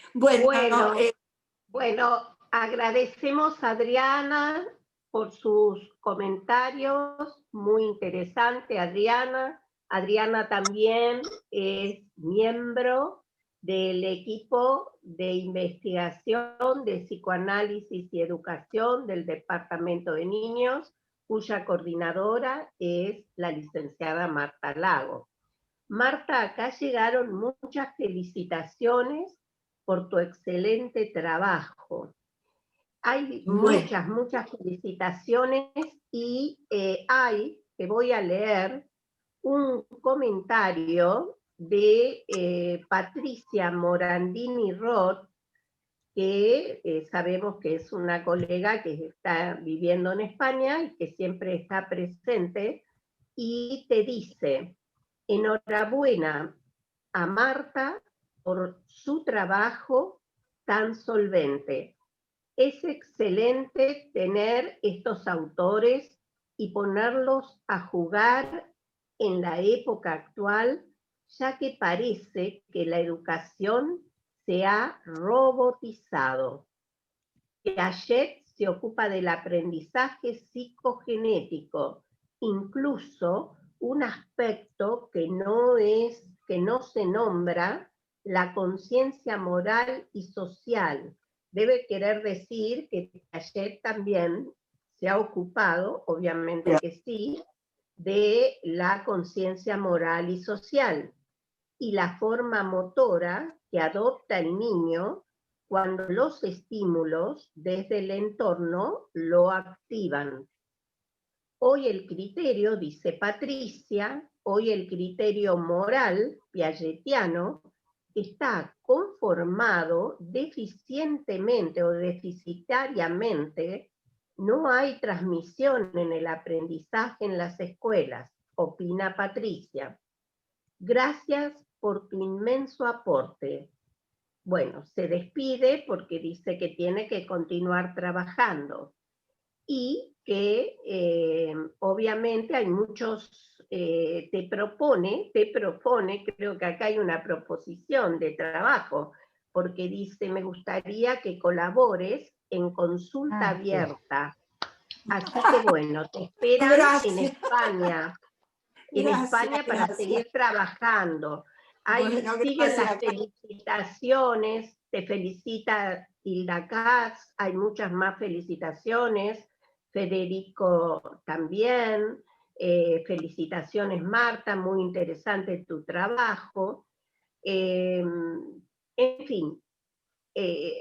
Bueno, agradecemos a Adriana por sus comentarios, muy interesante, Adriana. Adriana también es miembro del equipo de investigación de psicoanálisis y educación del Departamento de Niños, cuya coordinadora es la licenciada Marta Lago. Marta, acá llegaron muchas felicitaciones por tu excelente trabajo. Hay muchas felicitaciones y te voy a leer un comentario de Patricia Morandini Roth, que sabemos que es una colega que está viviendo en España y que siempre está presente, y te dice: enhorabuena a Marta por su trabajo tan solvente. Es excelente tener estos autores y ponerlos a jugar en la época actual, ya que parece que la educación se ha robotizado. Piaget se ocupa del aprendizaje psicogenético, incluso un aspecto que no se nombra, la conciencia moral y social. Debe querer decir que Piaget también se ha ocupado, obviamente que sí, de la conciencia moral y social y la forma motora que adopta el niño cuando los estímulos desde el entorno lo activan. Hoy el criterio, dice Patricia, hoy el criterio moral piagetiano está conformado deficientemente o deficitariamente. No hay transmisión en el aprendizaje en las escuelas, opina Patricia. Gracias por tu inmenso aporte. Bueno, se despide porque dice que tiene que continuar trabajando y que obviamente hay muchos, te propone, creo que acá hay una proposición de trabajo, porque dice, me gustaría que colabores en consulta abierta. Así que bueno, te esperan en España.
Gracias,
para seguir trabajando.
Bueno,
Siguen las
gracias.
felicitaciones, te felicita Hilda Katz, hay muchas más felicitaciones, Federico también, felicitaciones Marta, muy interesante tu trabajo. En fin,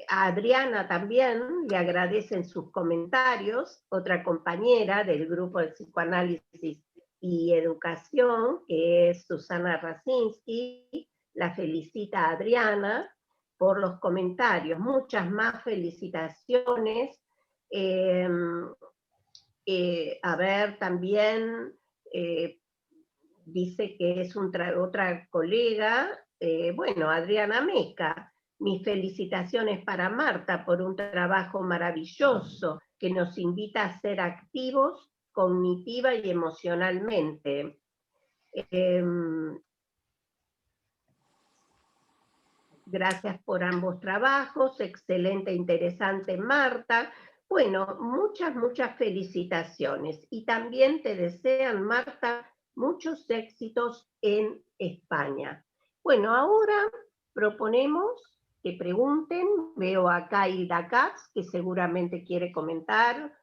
a Adriana también le agradecen sus comentarios, otra compañera del grupo de psicoanálisis y educación, que es Susana Rasinski, la felicita a Adriana por los comentarios, muchas más felicitaciones. A ver, también dice que es otra colega, bueno, Adriana Meca. Mis felicitaciones para Marta por un trabajo maravilloso que nos invita a ser activos cognitiva y emocionalmente. Gracias por ambos trabajos, excelente, interesante Marta. Bueno, muchas felicitaciones. Y también te desean, Marta, muchos éxitos en España. Bueno, ahora proponemos que pregunten. Veo acá a Hilda Katz, que seguramente quiere comentar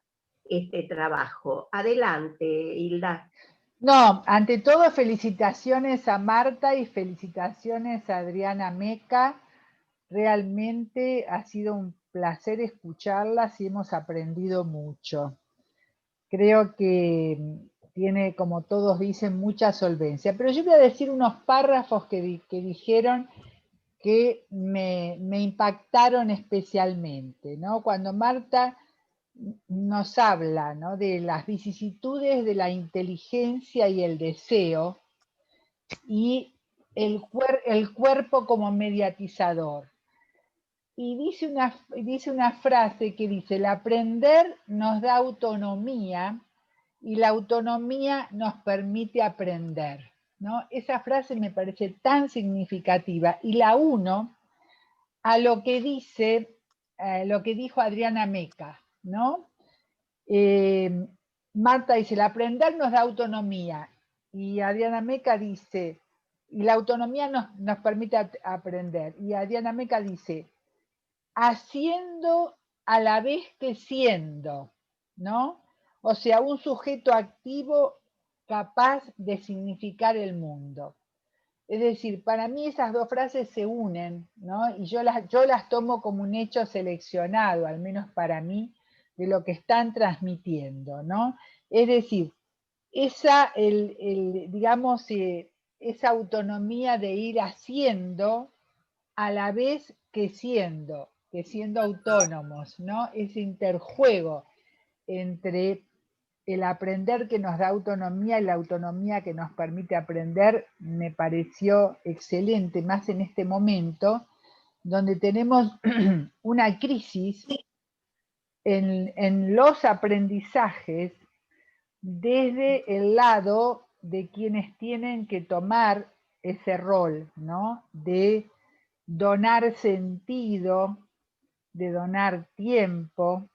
este trabajo. Adelante, Hilda.
No, ante todo felicitaciones a Marta y felicitaciones a Adriana Meca. Realmente ha sido un placer escucharlas y hemos aprendido mucho. Creo que tiene, como todos dicen, mucha solvencia. Pero yo voy a decir unos párrafos que dijeron que me impactaron especialmente, ¿no? Cuando Marta nos habla, ¿no?, de las vicisitudes de la inteligencia y el deseo y el cuerpo como mediatizador. Y dice una frase que dice, el aprender nos da autonomía y la autonomía nos permite aprender, ¿no? Esa frase me parece tan significativa y la uno a lo que dijo Adriana Meca, ¿no? Marta dice, el aprender nos da autonomía y Adriana Meca dice, y la autonomía nos permite aprender. Y Adriana Meca dice, haciendo a la vez que siendo, ¿no? O sea, un sujeto activo capaz de significar el mundo. Es decir, para mí esas dos frases se unen, ¿no? Y yo las tomo como un hecho seleccionado, al menos para mí, de lo que están transmitiendo, ¿no? Es decir, digamos, esa autonomía de ir haciendo a la vez que siendo autónomos, ¿no? Ese interjuego entre el aprender que nos da autonomía y la autonomía que nos permite aprender me pareció excelente, más en este momento donde tenemos una crisis en los aprendizajes desde el lado de quienes tienen que tomar ese rol, ¿no? De donar sentido, de donar tiempo,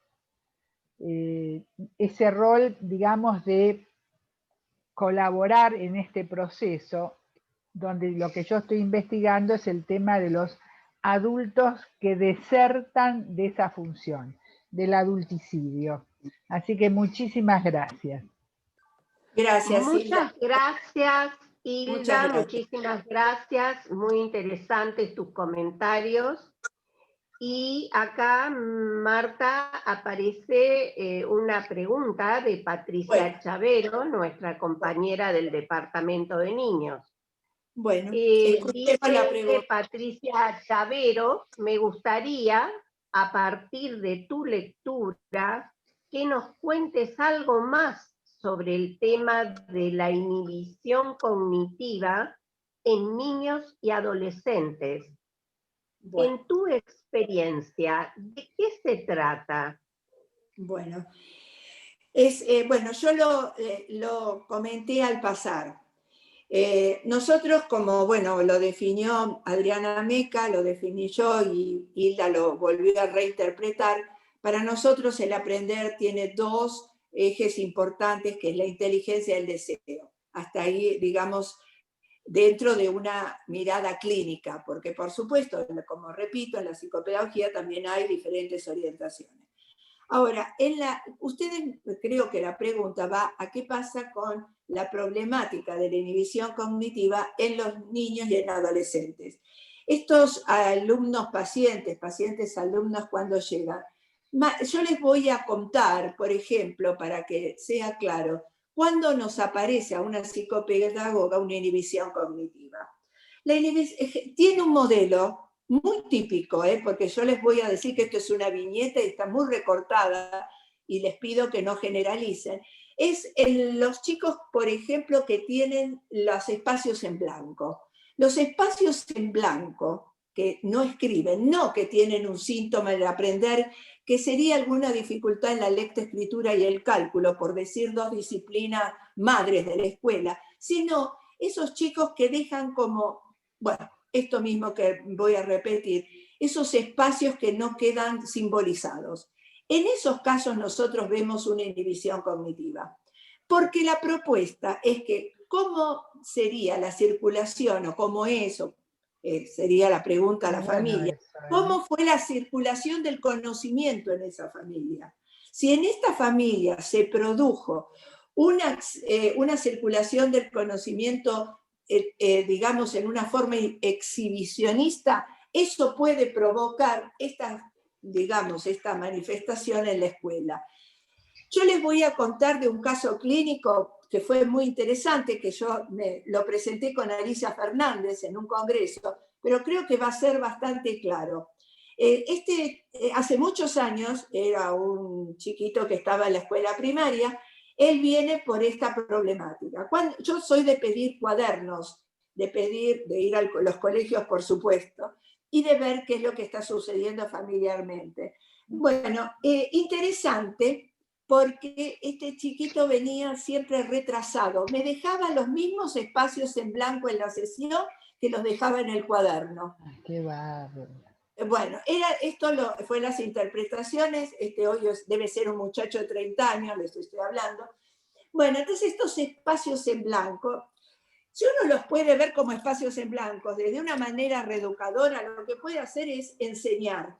ese rol, digamos, de colaborar en este proceso, donde lo que yo estoy investigando es el tema de los adultos que desertan de esa función, del adulticidio. Así que muchísimas gracias.
Gracias,
Muchas gracias,
Muchas
Hilda,
gracias.
muchísimas gracias, muy interesantes tus comentarios. Y acá, Marta, aparece una pregunta de Patricia
Bueno.
Chavero, nuestra compañera del Departamento de Niños.
Bueno, escuchemos la
Dice
pregunta.
Patricia Chavero, me gustaría, a partir de tu lectura, que nos cuentes algo más sobre el tema de la inhibición cognitiva en niños y adolescentes.
Bueno,
En tu experiencia, ¿de qué se trata?
bueno, bueno, yo lo comenté al pasar. Nosotros, como bueno, lo definió Adriana Meca, lo definí yo y Hilda lo volvió a reinterpretar, para nosotros el aprender tiene dos ejes importantes, que es la inteligencia y el deseo. Hasta ahí, digamos, dentro de una mirada clínica, porque por supuesto, como repito, en la psicopedagogía también hay diferentes orientaciones. Ahora, ustedes, creo que la pregunta va a qué pasa con la problemática de la inhibición cognitiva en los niños y en adolescentes. Estos alumnos pacientes alumnos cuando llegan, yo les voy a contar, por ejemplo, para que sea claro, cuándo nos aparece a una psicopedagoga una inhibición cognitiva. Tiene un modelo muy típico, porque yo les voy a decir que esto es una viñeta y está muy recortada y les pido que no generalicen. Es los chicos, por ejemplo, que tienen los espacios en blanco. Los espacios en blanco, que no escriben, no que tienen un síntoma de aprender, que sería alguna dificultad en la lectoescritura y el cálculo, por decir dos disciplinas madres de la escuela, sino esos chicos que dejan como, bueno, esto mismo que voy a repetir, esos espacios que no quedan simbolizados. En esos casos nosotros vemos una inhibición cognitiva, porque la propuesta es que cómo sería la circulación o cómo es, sería la pregunta a la familia, cómo fue la circulación del conocimiento en esa familia. Si en esta familia se produjo una circulación del conocimiento digamos, en una forma exhibicionista, eso puede provocar esta manifestación en la escuela. Yo les voy a contar de un caso clínico que fue muy interesante, que yo lo presenté con Alicia Fernández en un congreso, pero creo que va a ser bastante claro. Hace muchos años, era un chiquito que estaba en la escuela primaria. Él viene por esta problemática. Yo soy de pedir cuadernos, de ir a los colegios, por supuesto, y de ver qué es lo que está sucediendo familiarmente. Bueno, interesante, porque este chiquito venía siempre retrasado. Me dejaba los mismos espacios en blanco en la sesión que los dejaba en el cuaderno.
¡Qué bárbaro!
Bueno, fue las interpretaciones, hoy debe ser un muchacho de 30 años, les estoy hablando. Bueno, entonces estos espacios en blanco, si uno los puede ver como espacios en blanco, desde una manera reeducadora, lo que puede hacer es enseñar.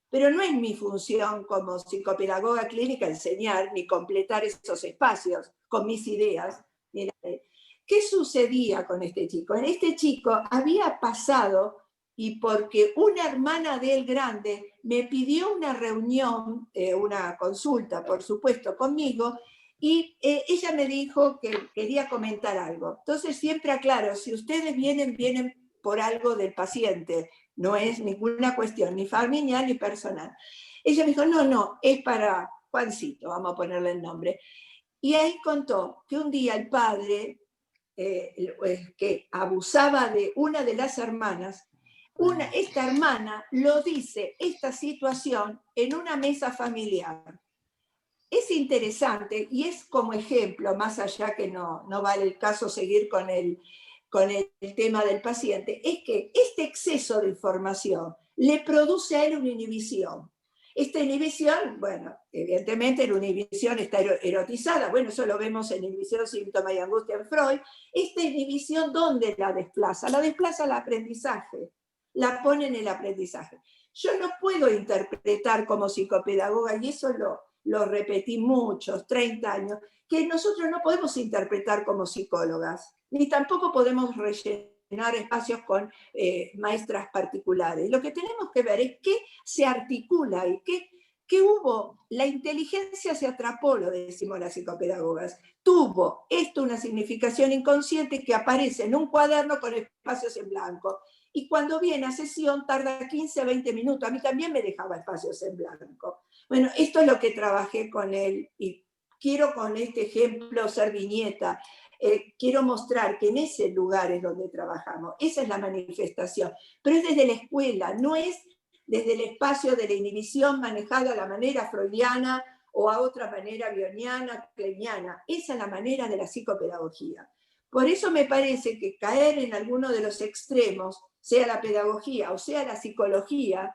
Pero no es mi función como psicopedagoga clínica enseñar ni completar esos espacios con mis ideas. Mira, ¿qué sucedía con este chico? En este chico había pasado, y porque una hermana de él grande me pidió una reunión, una consulta, por supuesto, conmigo, y ella me dijo que quería comentar algo. Entonces siempre aclaro, si ustedes vienen por algo del paciente, no es ninguna cuestión, ni familiar ni personal. Ella me dijo, no, es para Juancito, vamos a ponerle el nombre. Y ahí contó que un día el padre, que abusaba de una de las hermanas, esta hermana lo dice, esta situación, en una mesa familiar. Es interesante y es como ejemplo, más allá que no vale el caso seguir con el tema del paciente, es que este exceso de información le produce a él una inhibición. Esta inhibición, bueno, evidentemente la inhibición está erotizada, bueno, eso lo vemos en inhibición, síntoma y angustia en Freud. Esta inhibición, ¿dónde la desplaza? La desplaza al aprendizaje, la pone en el aprendizaje. Yo no puedo interpretar como psicopedagoga, y eso lo repetí muchos, 30 años, que nosotros no podemos interpretar como psicólogas, ni tampoco podemos rellenar espacios con maestras particulares. Lo que tenemos que ver es qué se articula y qué hubo. La inteligencia se atrapó, lo decimos las psicopedagogas. Tuvo esto una significación inconsciente que aparece en un cuaderno con espacios en blanco. Y cuando viene a sesión tarda 15, 20 minutos. A mí también me dejaba espacios en blanco. Bueno, esto es lo que trabajé con él y quiero con este ejemplo ser viñeta. Quiero mostrar que en ese lugar es donde trabajamos. Esa es la manifestación. Pero es desde la escuela, no es desde el espacio de la inhibición manejada a la manera freudiana o a otra manera bioniana, kleiniana. Esa es la manera de la psicopedagogía. Por eso me parece que caer en alguno de los extremos, sea la pedagogía o sea la psicología,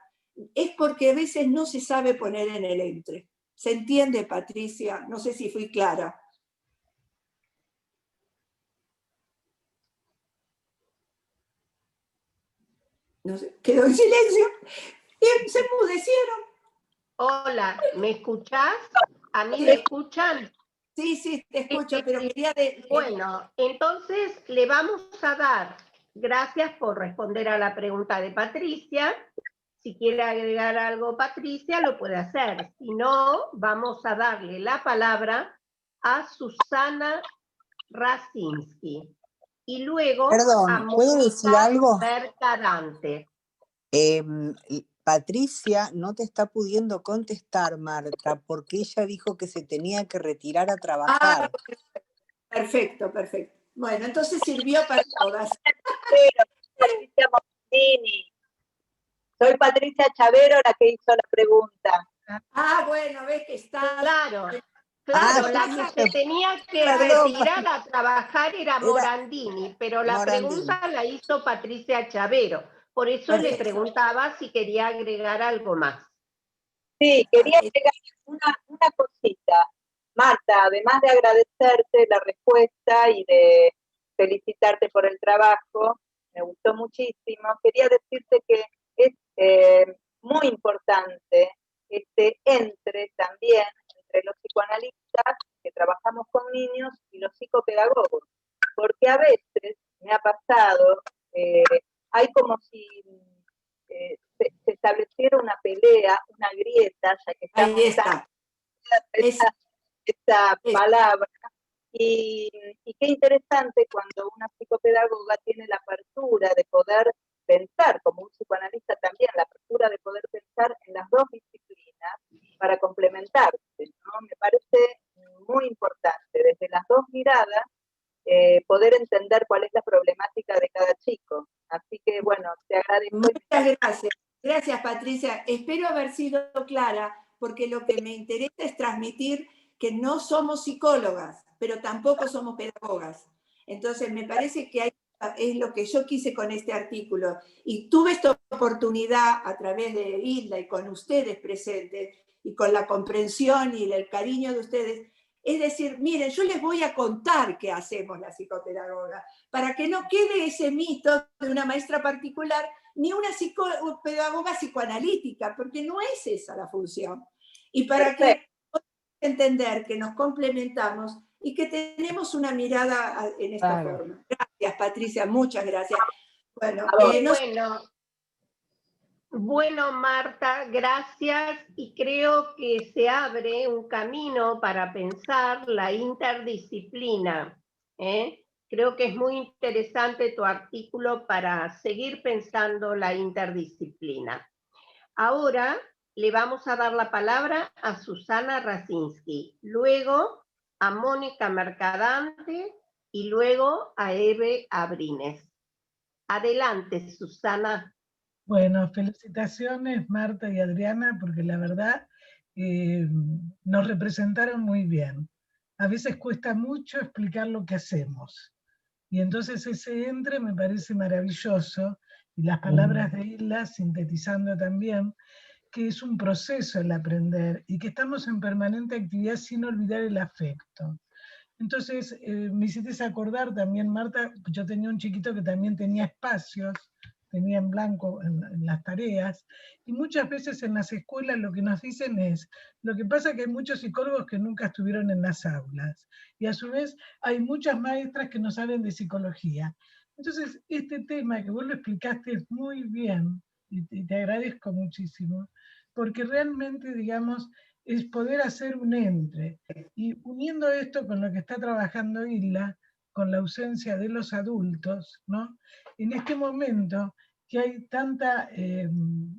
es porque a veces no se sabe poner en el entre. ¿Se entiende, Patricia? No sé si fui clara. No sé, quedó en silencio. Y se enmudecieron.
Hola, ¿me escuchás? ¿A mí me escuchan?
Sí, sí, te escucho, pero quería...
Bueno, entonces le vamos a dar, gracias por responder a la pregunta de Patricia. Si quiere agregar algo Patricia, lo puede hacer. Si no, vamos a darle la palabra a Susana Rasinski. Y luego
Perdón, ¿puedo decir algo?
Mercadante.
Patricia no te está pudiendo contestar, Marta, porque ella dijo que se tenía que retirar a trabajar.
Perfecto, perfecto. Bueno, entonces sirvió para todas.
Patricia Montini. Soy Patricia Chavero la que hizo la pregunta.
Ah, bueno, ves que está...
Claro, la que se tenía que retirar a trabajar era Morandini, pero la pregunta la hizo Patricia Chavero. Por eso le preguntaba si quería agregar algo más.
Sí, quería agregar una cosita. Marta, además de agradecerte la respuesta y de felicitarte por el trabajo, me gustó muchísimo, quería decirte que es muy importante también entre los psicoanalistas que trabajamos con niños y los psicopedagogos, porque a veces me ha pasado, hay como si se estableciera una pelea, una grieta, ya que estamos esa palabra, y qué interesante cuando una psicopedagoga tiene la apertura de poder pensar, como un psicoanalista también, la apertura de poder pensar en las dos disciplinas para complementarse, ¿no? Me parece muy importante, desde las dos miradas, poder entender cuál es la problemática de cada chico. Así que, bueno, te agradezco.
Muchas gracias. Gracias, Patricia. Espero haber sido clara, porque lo que me interesa es transmitir que no somos psicólogas, pero tampoco somos pedagogas. Entonces, me parece que es lo que yo quise con este artículo. Y tuve esta oportunidad a través de Hilda y con ustedes presentes, y con la comprensión y el cariño de ustedes, es decir, miren, yo les voy a contar qué hacemos la psicopedagoga, para que no quede ese mito de una maestra particular, ni una psicopedagoga psicoanalítica, porque no es esa la función. Y para que entender que nos complementamos y que tenemos una mirada en esta forma. Gracias, Patricia, muchas gracias.
Bueno, Marta, gracias, y creo que se abre un camino para pensar la interdisciplina. Creo que es muy interesante tu artículo para seguir pensando la interdisciplina. Ahora le vamos a dar la palabra a Susana Rasinski, luego a Mónica Mercadante y luego a Eve Abrines. Adelante, Susana.
Bueno, felicitaciones Marta y Adriana, porque la verdad nos representaron muy bien. A veces cuesta mucho explicar lo que hacemos. Y entonces ese entre me parece maravilloso, y las palabras de Isla sintetizando también, que es un proceso el aprender y que estamos en permanente actividad sin olvidar el afecto. Entonces, me hiciste acordar también, Marta, yo tenía un chiquito que también tenía espacios, tenía en blanco en las tareas, y muchas veces en las escuelas lo que nos dicen es, lo que pasa es que hay muchos psicólogos que nunca estuvieron en las aulas, y a su vez hay muchas maestras que no saben de psicología. Entonces, este tema que vos lo explicaste muy bien, y te agradezco muchísimo, porque realmente, digamos, es poder hacer un entre. Y uniendo esto con lo que está trabajando Isla, con la ausencia de los adultos, ¿no? En este momento que hay tanta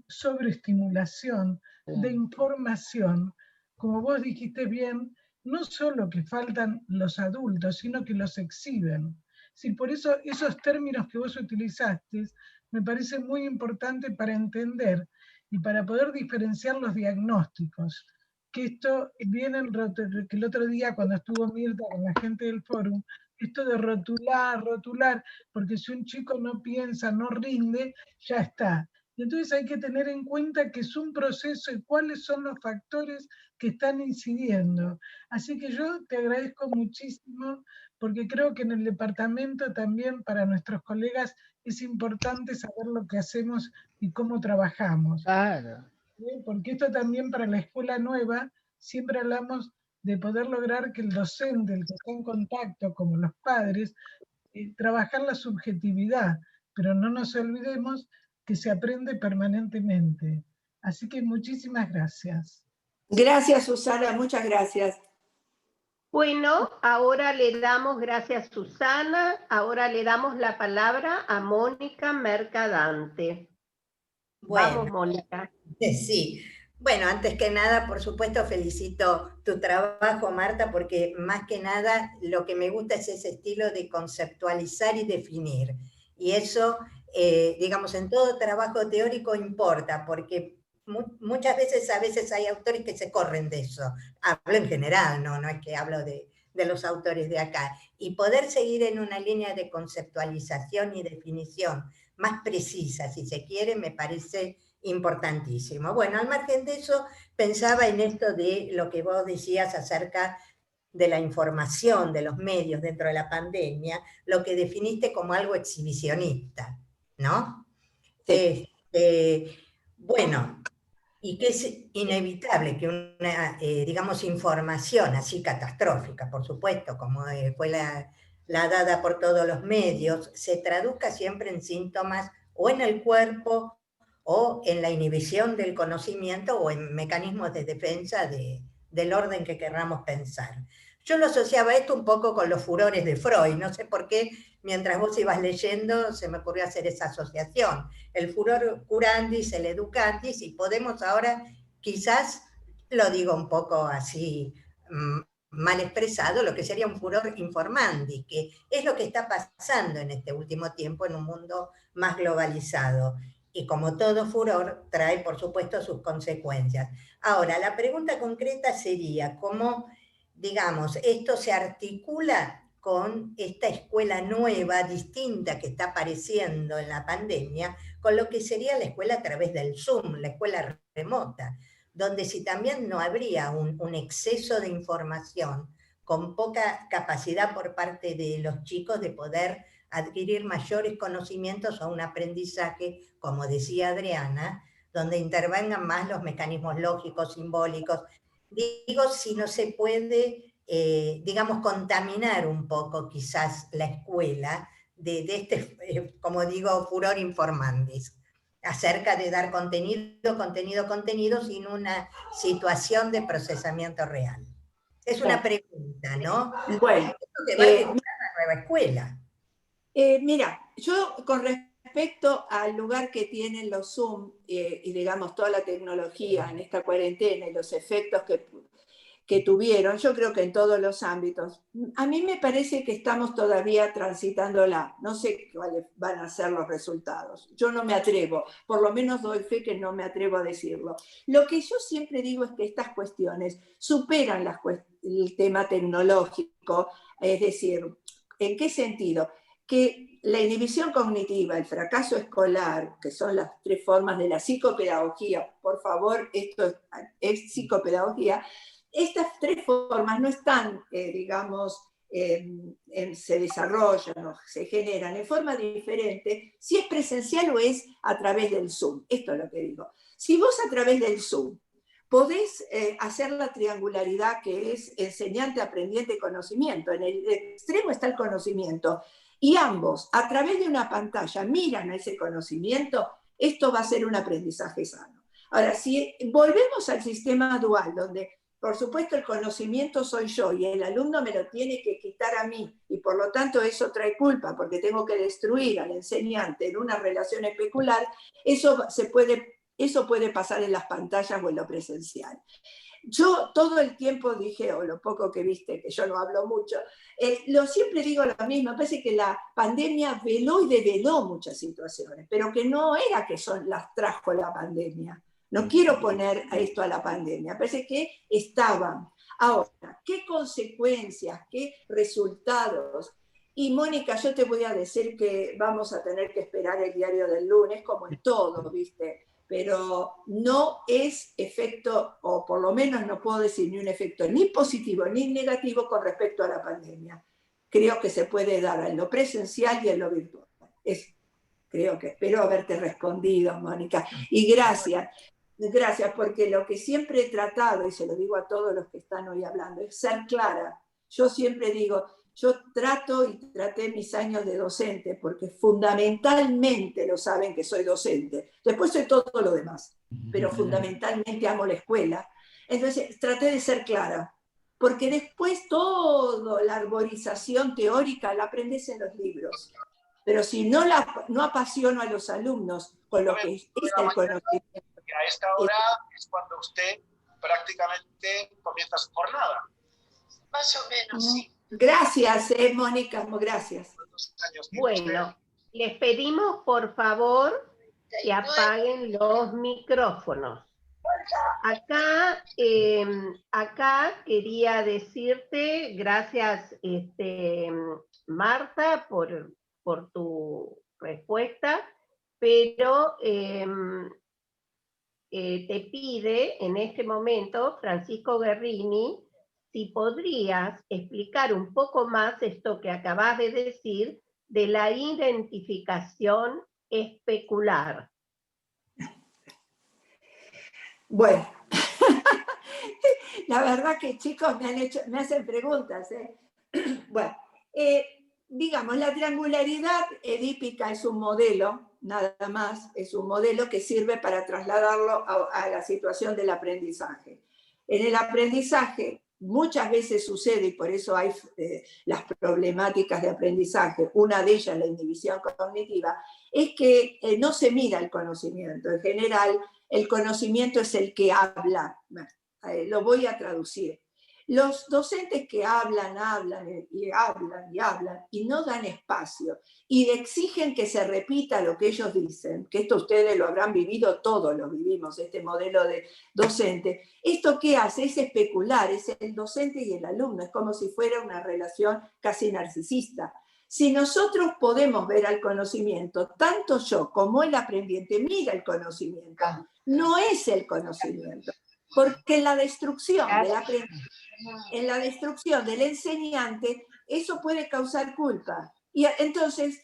sobreestimulación de información, como vos dijiste bien, no solo que faltan los adultos, sino que los exhiben. Sí, por eso esos términos que vos utilizaste me parecen muy importantes para entender y para poder diferenciar los diagnósticos. Que esto viene, que el otro día cuando estuvo Mirta con la gente del fórum, esto de rotular, porque si un chico no piensa, no rinde, ya está. Y entonces hay que tener en cuenta que es un proceso y cuáles son los factores que están incidiendo. Así que yo te agradezco muchísimo, porque creo que en el departamento también para nuestros colegas es importante saber lo que hacemos y cómo trabajamos.
Claro.
Porque esto también para la escuela nueva, siempre hablamos de poder lograr que el docente, el que está en contacto, como los padres, trabajar la subjetividad, pero no nos olvidemos que se aprende permanentemente. Así que muchísimas gracias.
Gracias, Susana, muchas gracias.
Bueno, ahora le damos, gracias Susana, ahora le damos la palabra a Mónica Mercadante.
Bueno,
vamos, Mónica.
Sí. Bueno, antes que nada, por supuesto, felicito tu trabajo, Marta, porque más que nada lo que me gusta es ese estilo de conceptualizar y definir. Y eso, digamos, en todo trabajo teórico importa, porque muchas veces, a veces hay autores que se corren de eso. Hablo en general, no es que hablo de los autores de acá. Y poder seguir en una línea de conceptualización y definición más precisa, si se quiere, me parece importantísimo. Bueno, al margen de eso, pensaba en esto de lo que vos decías acerca de la información de los medios dentro de la pandemia, lo que definiste como algo exhibicionista, ¿no?
Sí.
Bueno, y que es inevitable que una, digamos, información así catastrófica, por supuesto, como fue la dada por todos los medios, se traduzca siempre en síntomas o en el cuerpo o en la inhibición del conocimiento o en mecanismos de defensa del orden que querramos pensar. Yo lo asociaba esto un poco con los furores de Freud, no sé por qué, mientras vos ibas leyendo se me ocurrió hacer esa asociación. El furor curandis, el educandis, y podemos ahora, quizás, lo digo un poco así, mal expresado, lo que sería un furor informandi, que es lo que está pasando en este último tiempo en un mundo más globalizado. Y como todo furor, trae, por supuesto, sus consecuencias. Ahora, la pregunta concreta sería, ¿cómo, digamos, esto se articula con esta escuela nueva, distinta, que está apareciendo en la pandemia, con lo que sería la escuela a través del Zoom, la escuela remota, donde si también no habría un exceso de información, con poca capacidad por parte de los chicos de poder adquirir mayores conocimientos o un aprendizaje, como decía Adriana, donde intervengan más los mecanismos lógicos, simbólicos. Digo, si no se puede, digamos, contaminar un poco quizás la escuela de este, como digo, furor informandis, acerca de dar contenido sin una situación de procesamiento real. Es una pregunta, ¿no?
Bueno,
esto que va a generar la nueva escuela.
Mira, yo con respecto al lugar que tienen los Zoom y digamos toda la tecnología en esta cuarentena y los efectos que tuvieron, yo creo que en todos los ámbitos, a mí me parece que estamos todavía transitándola. No sé cuáles van a ser los resultados. Yo no me atrevo, por lo menos doy fe que no me atrevo a decirlo. Lo que yo siempre digo es que estas cuestiones superan el tema tecnológico, es decir, ¿en qué sentido? que la inhibición cognitiva, el fracaso escolar, que son las 3 formas de la psicopedagogía, por favor, esto es psicopedagogía, estas 3 formas no están, digamos, se desarrollan o se generan en forma diferente, si es presencial o es a través del Zoom. Esto es lo que digo. Si vos a través del Zoom podés hacer la triangularidad que es enseñante, aprendiente, conocimiento, en el extremo está el conocimiento, y ambos a través de una pantalla miran ese conocimiento, esto va a ser un aprendizaje sano. Ahora, si volvemos al sistema dual, donde por supuesto el conocimiento soy yo y el alumno me lo tiene que quitar a mí, y por lo tanto eso trae culpa porque tengo que destruir al enseñante en una relación especular, eso puede pasar en las pantallas o en lo presencial. Yo todo el tiempo dije, o lo poco que viste, que yo no hablo mucho, siempre digo lo mismo, me parece que la pandemia veló y develó muchas situaciones, pero que no era que las trajo la pandemia. No quiero poner a esto a la pandemia, parece que estaban. Ahora, ¿qué consecuencias, qué resultados? Y Mónica, yo te voy a decir que vamos a tener que esperar el diario del lunes, como en todo, ¿viste? Pero no es efecto, o por lo menos no puedo decir ni un efecto ni positivo ni negativo con respecto a la pandemia. Creo que se puede dar en lo presencial y en lo virtual. Espero haberte respondido, Mónica. Y gracias. Gracias, porque lo que siempre he tratado, y se lo digo a todos los que están hoy hablando, es ser clara. Yo siempre digo, yo trato y traté mis años de docente, porque fundamentalmente lo saben que soy docente. Después soy todo lo demás, pero fundamentalmente amo la escuela. Entonces traté de ser clara, porque después toda la arborización teórica la aprendes en los libros. Pero si no apasiono a los alumnos con lo que es el conocimiento.
A esta hora es cuando usted prácticamente comienza su jornada. Más o menos, sí.
Gracias, Mónica, gracias.
Bueno, les pedimos por favor que apaguen los micrófonos. Acá quería decirte, gracias Marta por tu respuesta, pero te pide en este momento Francisco Guerrini si podrías explicar un poco más esto que acabas de decir de la identificación especular.
Bueno, la verdad que chicos me hacen preguntas. Bueno, digamos, la triangularidad edípica es un modelo, nada más, es un modelo que sirve para trasladarlo a la situación del aprendizaje. En el aprendizaje muchas veces sucede, y por eso hay las problemáticas de aprendizaje, una de ellas la inhibición cognitiva, es que no se mira el conocimiento. En general, el conocimiento es el que habla. Lo voy a traducir. Los docentes que hablan y no dan espacio y exigen que se repita lo que ellos dicen, que esto ustedes lo habrán vivido, todos lo vivimos, este modelo de docente. ¿Esto qué hace? Es especular, es el docente y el alumno, es como si fuera una relación casi narcisista. Si nosotros podemos ver al conocimiento, tanto yo como el aprendiente mira el conocimiento, no es el conocimiento. Porque en la destrucción del enseñante, eso puede causar culpa. Y entonces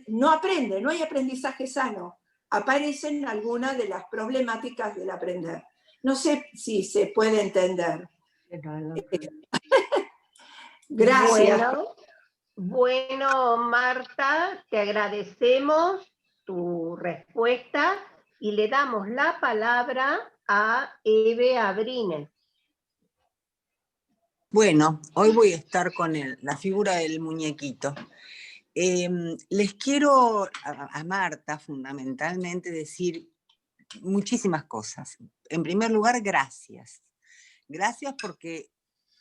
no aprende, no hay aprendizaje sano. Aparecen algunas de las problemáticas del aprender. No sé si se puede entender. Gracias.
Bueno, Marta, te agradecemos tu respuesta y le damos la palabra a Eve Abrines.
Bueno, hoy voy a estar con la figura del muñequito. Les quiero a Marta fundamentalmente decir muchísimas cosas. En primer lugar, gracias. Gracias porque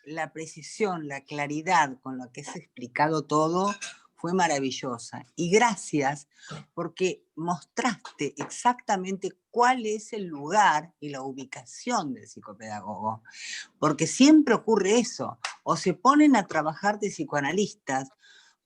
la precisión, la claridad con la que has explicado todo fue maravillosa. Y gracias porque mostraste exactamente cuál es el lugar y la ubicación del psicopedagogo. Porque siempre ocurre eso. O se ponen a trabajar de psicoanalistas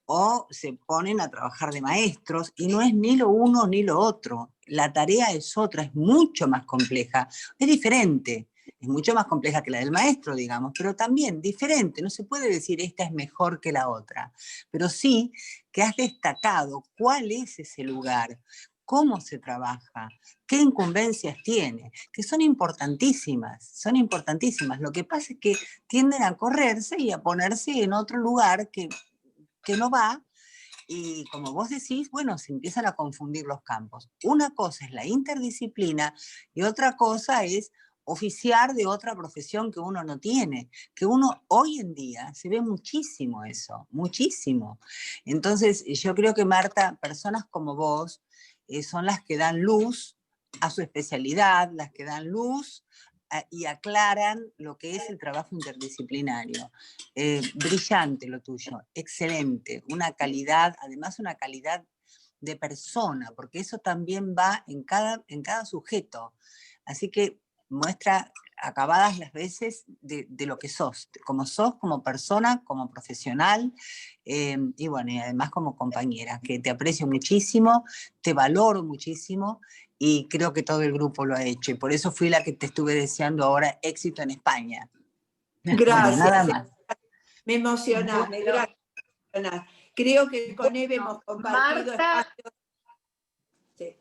o se ponen a trabajar de maestros, y no es ni lo uno ni lo otro. La tarea es otra, es mucho más compleja, es diferente, es mucho más compleja que la del maestro, digamos, pero también diferente, no se puede decir esta es mejor que la otra, pero sí que has destacado cuál es ese lugar, cómo se trabaja, qué incumbencias tiene, que son importantísimas, son importantísimas. Lo que pasa es que tienden a correrse y a ponerse en otro lugar que no va, y como vos decís, bueno, se empiezan a confundir los campos. Una cosa es la interdisciplina y otra cosa es oficiar de otra profesión que uno no tiene, que uno hoy en día se ve muchísimo eso, muchísimo. Entonces yo creo que, Marta, personas como vos son las que dan luz a su especialidad, las que dan luz y aclaran lo que es el trabajo interdisciplinario. Brillante lo tuyo, excelente, una calidad, además una calidad de persona, porque eso también va en cada sujeto. Así que muestra acabadas las veces de lo que sos como persona, como profesional, y bueno, y además como compañera, que te aprecio muchísimo, te valoro muchísimo, y creo que todo el grupo lo ha hecho, y por eso fui la que te estuve deseando ahora éxito en España.
Gracias.
Bueno, nada más.
Me emocionás,
Bueno,
gracias. Creo que con Eve hemos compartido
Marta,
espacios. Sí.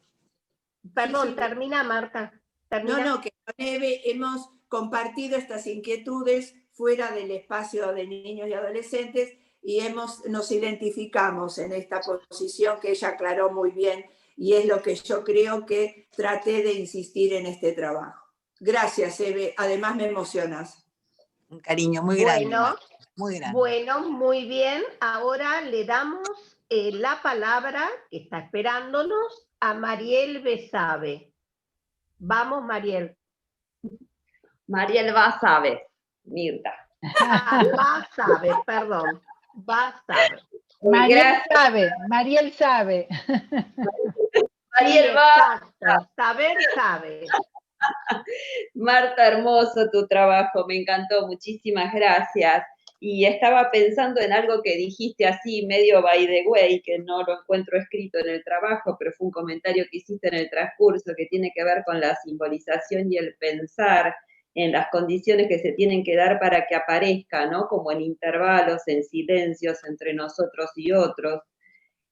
perdón,
Sí.
termina, Marta. Termina.
No, que con Eve hemos compartido estas inquietudes fuera del espacio de niños y adolescentes, y nos identificamos en esta posición que ella aclaró muy bien, y es lo que yo creo que traté de insistir en este trabajo. Gracias, Eve. Además me emocionas.
Un cariño muy grande, Marta, muy grande.
Bueno, muy bien. Ahora le damos la palabra, que está esperándonos, a Mariel Besabe. Vamos, Mariel.
Mariel Basabe, Mirta.
Basabe, perdón. Basabe.
Mariel sabe, Mariel sabe.
Mariel
Basabe. Saber sabe.
Marta, hermoso tu trabajo, me encantó, muchísimas gracias. Y estaba pensando en algo que dijiste así, medio by the way, que no lo encuentro escrito en el trabajo, pero fue un comentario que hiciste en el transcurso, que tiene que ver con la simbolización y el pensar en las condiciones que se tienen que dar para que aparezca, ¿no? Como en intervalos, en silencios entre nosotros y otros.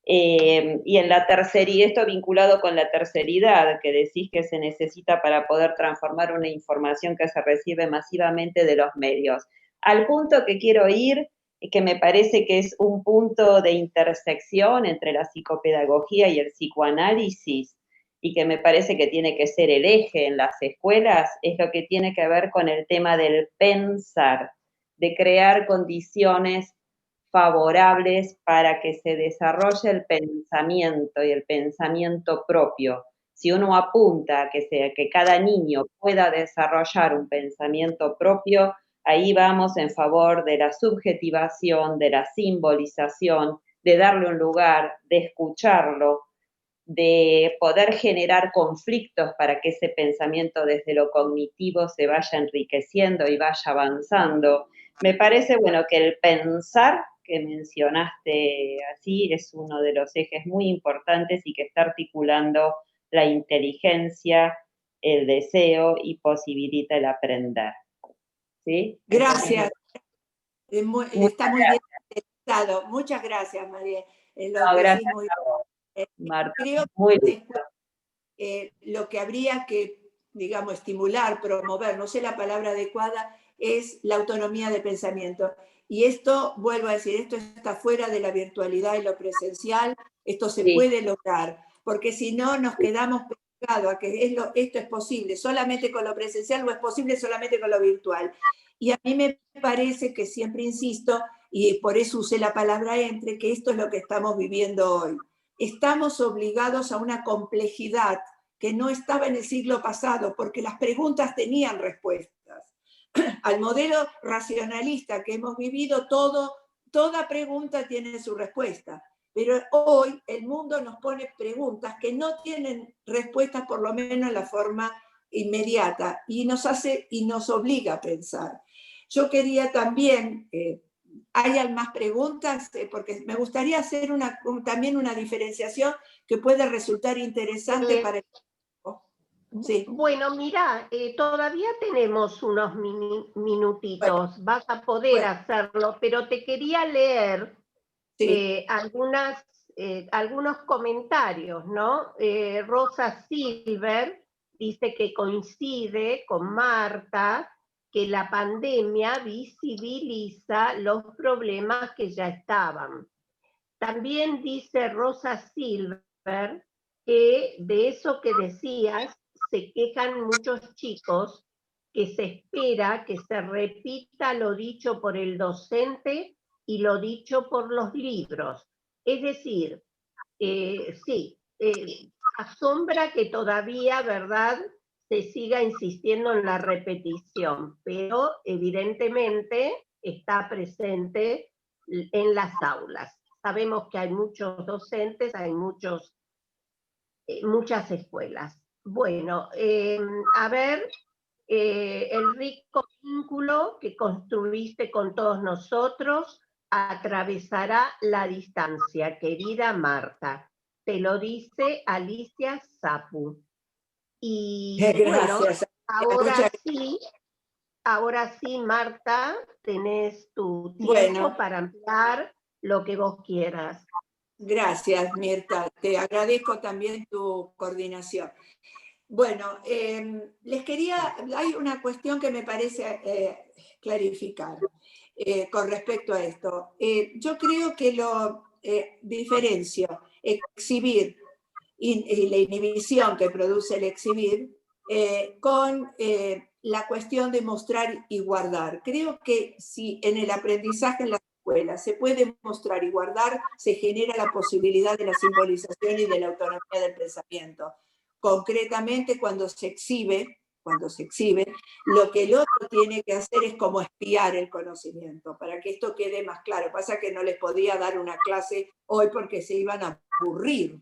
Y en la terceridad, esto vinculado con la terceridad, que decís que se necesita para poder transformar una información que se recibe masivamente de los medios. Al punto que quiero ir, que me parece que es un punto de intersección entre la psicopedagogía y el psicoanálisis, y que me parece que tiene que ser el eje en las escuelas, es lo que tiene que ver con el tema del pensar, de crear condiciones favorables para que se desarrolle el pensamiento y el pensamiento propio. Si uno apunta a que cada niño pueda desarrollar un pensamiento propio, ahí vamos en favor de la subjetivación, de la simbolización, de darle un lugar, de escucharlo, de poder generar conflictos para que ese pensamiento desde lo cognitivo se vaya enriqueciendo y vaya avanzando. Me parece, bueno, que el pensar que mencionaste así es uno de los ejes muy importantes y que está articulando la inteligencia, el deseo y posibilita el aprender. ¿Sí?
Gracias. Está muy bien expresado. Muchas gracias, María.
Gracias
muy
Marta,
creo
muy
que lo que habría que, digamos, estimular, promover, no sé la palabra adecuada, es la autonomía de pensamiento. Y esto, vuelvo a decir, esto está fuera de la virtualidad y lo presencial, esto se puede lograr, porque si no nos quedamos pegados a que esto es posible solamente con lo presencial o es posible solamente con lo virtual. Y a mí me parece que siempre insisto, y por eso usé la palabra entre, que esto es lo que estamos viviendo hoy. Estamos obligados a una complejidad que no estaba en el siglo pasado, porque las preguntas tenían respuestas. Al modelo racionalista que hemos vivido, toda pregunta tiene su respuesta. Pero hoy el mundo nos pone preguntas que no tienen respuestas, por lo menos en la forma inmediata, y nos obliga a pensar. Yo quería también, ¿hay más preguntas? Porque me gustaría hacer también una diferenciación que puede resultar interesante para el grupo. Sí.
Bueno, mira, todavía tenemos unos minutitos, bueno, vas a poder hacerlo, pero te quería leer algunos comentarios, ¿no? Rosa Silver dice que coincide con Marta, que la pandemia visibiliza los problemas que ya estaban. También dice Rosa Silver que de eso que decías se quejan muchos chicos, que se espera que se repita lo dicho por el docente y lo dicho por los libros. Es decir, sí, asombra que todavía, ¿verdad?, se siga insistiendo en la repetición, pero evidentemente está presente en las aulas. Sabemos que hay muchos docentes, hay muchas escuelas. Bueno, a ver, el rico vínculo que construiste con todos nosotros atravesará la distancia, querida Marta. Te lo dice Alicia Sapu. Y
gracias.
Bueno, ahora sí, Marta, tenés tu tiempo para ampliar lo que vos quieras.
Gracias, Mirta. Te agradezco también tu coordinación. Bueno, hay una cuestión que me parece clarificar con respecto a esto. Yo creo que lo diferencio exhibir y la inhibición que produce el exhibir con la cuestión de mostrar y guardar. Creo que si en el aprendizaje en la escuela se puede mostrar y guardar, se genera la posibilidad de la simbolización y de la autonomía del pensamiento. Concretamente, cuando se exhibe, lo que el otro tiene que hacer es como espiar el conocimiento, para que esto quede más claro. Pasa que no les podía dar una clase hoy porque se iban a aburrir.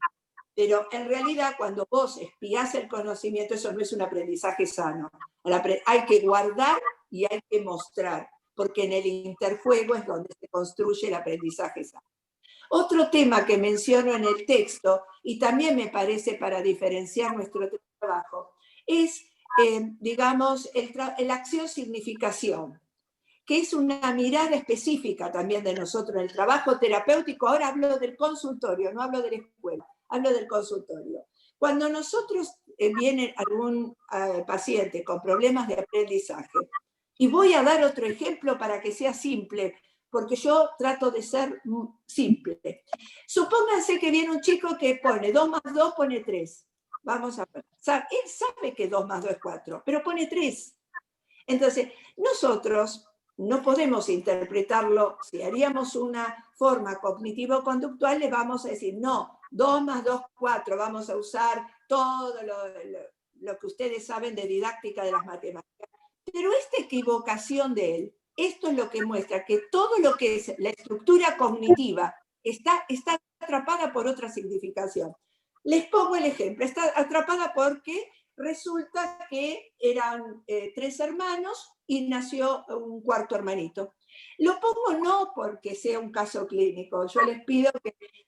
Pero en realidad, cuando vos espías el conocimiento, eso no es un aprendizaje sano. Hay que guardar y hay que mostrar, porque en el interjuego es donde se construye el aprendizaje sano. Otro tema que menciono en el texto, y también me parece para diferenciar nuestro trabajo, es, digamos, la acción-significación, que es una mirada específica también de nosotros en el trabajo terapéutico. Ahora hablo del consultorio, no hablo de la escuela. Hablo del consultorio. Cuando nosotros viene algún paciente con problemas de aprendizaje, y voy a dar otro ejemplo para que sea simple, porque yo trato de ser simple. Supónganse que viene un chico que pone 2 más 2, pone 3. Vamos a ver. Él sabe que 2 más 2 es 4, pero pone 3. Entonces, nosotros no podemos interpretarlo. Si haríamos una forma cognitivo-conductual, le vamos a decir, no, 2 más 2, 4, vamos a usar todo lo que ustedes saben de didáctica de las matemáticas. Pero esta equivocación de él, esto es lo que muestra que todo lo que es la estructura cognitiva está atrapada por otra significación. Les pongo el ejemplo, está atrapada porque resulta que eran 3 hermanos y nació un 4º hermanito. Lo pongo no porque sea un caso clínico, yo les pido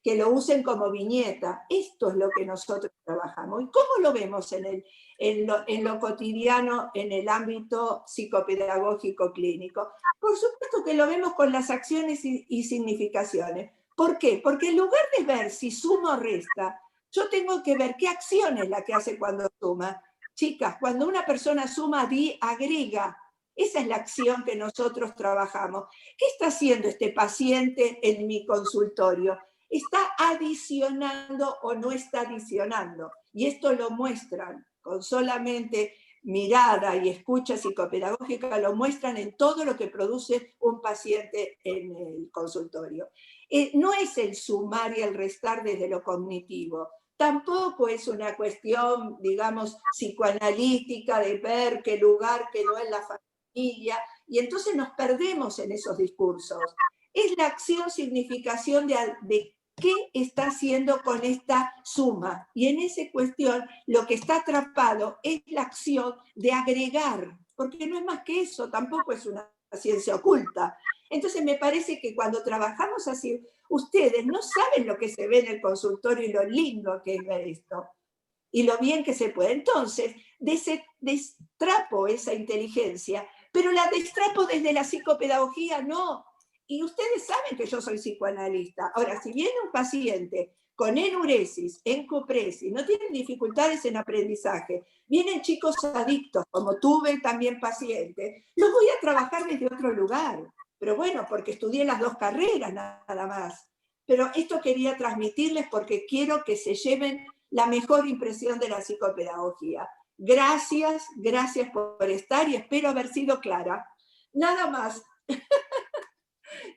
que lo usen como viñeta. Esto es lo que nosotros trabajamos. ¿Y cómo lo vemos en lo cotidiano, en el ámbito psicopedagógico clínico? Por supuesto que lo vemos con las acciones y significaciones. ¿Por qué? Porque en lugar de ver si suma o resta, yo tengo que ver qué acción es la que hace cuando suma. Chicas, cuando una persona suma, agrega. Esa es la acción que nosotros trabajamos. ¿Qué está haciendo este paciente en mi consultorio? ¿Está adicionando o no está adicionando? Y esto lo muestran con solamente mirada y escucha psicopedagógica, lo muestran en todo lo que produce un paciente en el consultorio. No es el sumar y el restar desde lo cognitivo. Tampoco es una cuestión, digamos, psicoanalítica de ver qué lugar quedó en la familia, y entonces nos perdemos en esos discursos. Es la acción-significación de qué está haciendo con esta suma, y en esa cuestión lo que está atrapado es la acción de agregar, porque no es más que eso, tampoco es una ciencia oculta. Entonces me parece que cuando trabajamos así, ustedes no saben lo que se ve en el consultorio y lo lindo que es ver esto y lo bien que se puede. Entonces, destrapo esa inteligencia, pero la destrapo desde la psicopedagogía, no. Y ustedes saben que yo soy psicoanalista. Ahora, si viene un paciente con enuresis, encopresis, no tienen dificultades en aprendizaje, vienen chicos adictos, como tuve también pacientes, los voy a trabajar desde otro lugar. Pero bueno, porque estudié las dos carreras nada más. Pero esto quería transmitirles porque quiero que se lleven la mejor impresión de la psicopedagogía. Gracias, gracias por estar y espero haber sido clara. Nada más.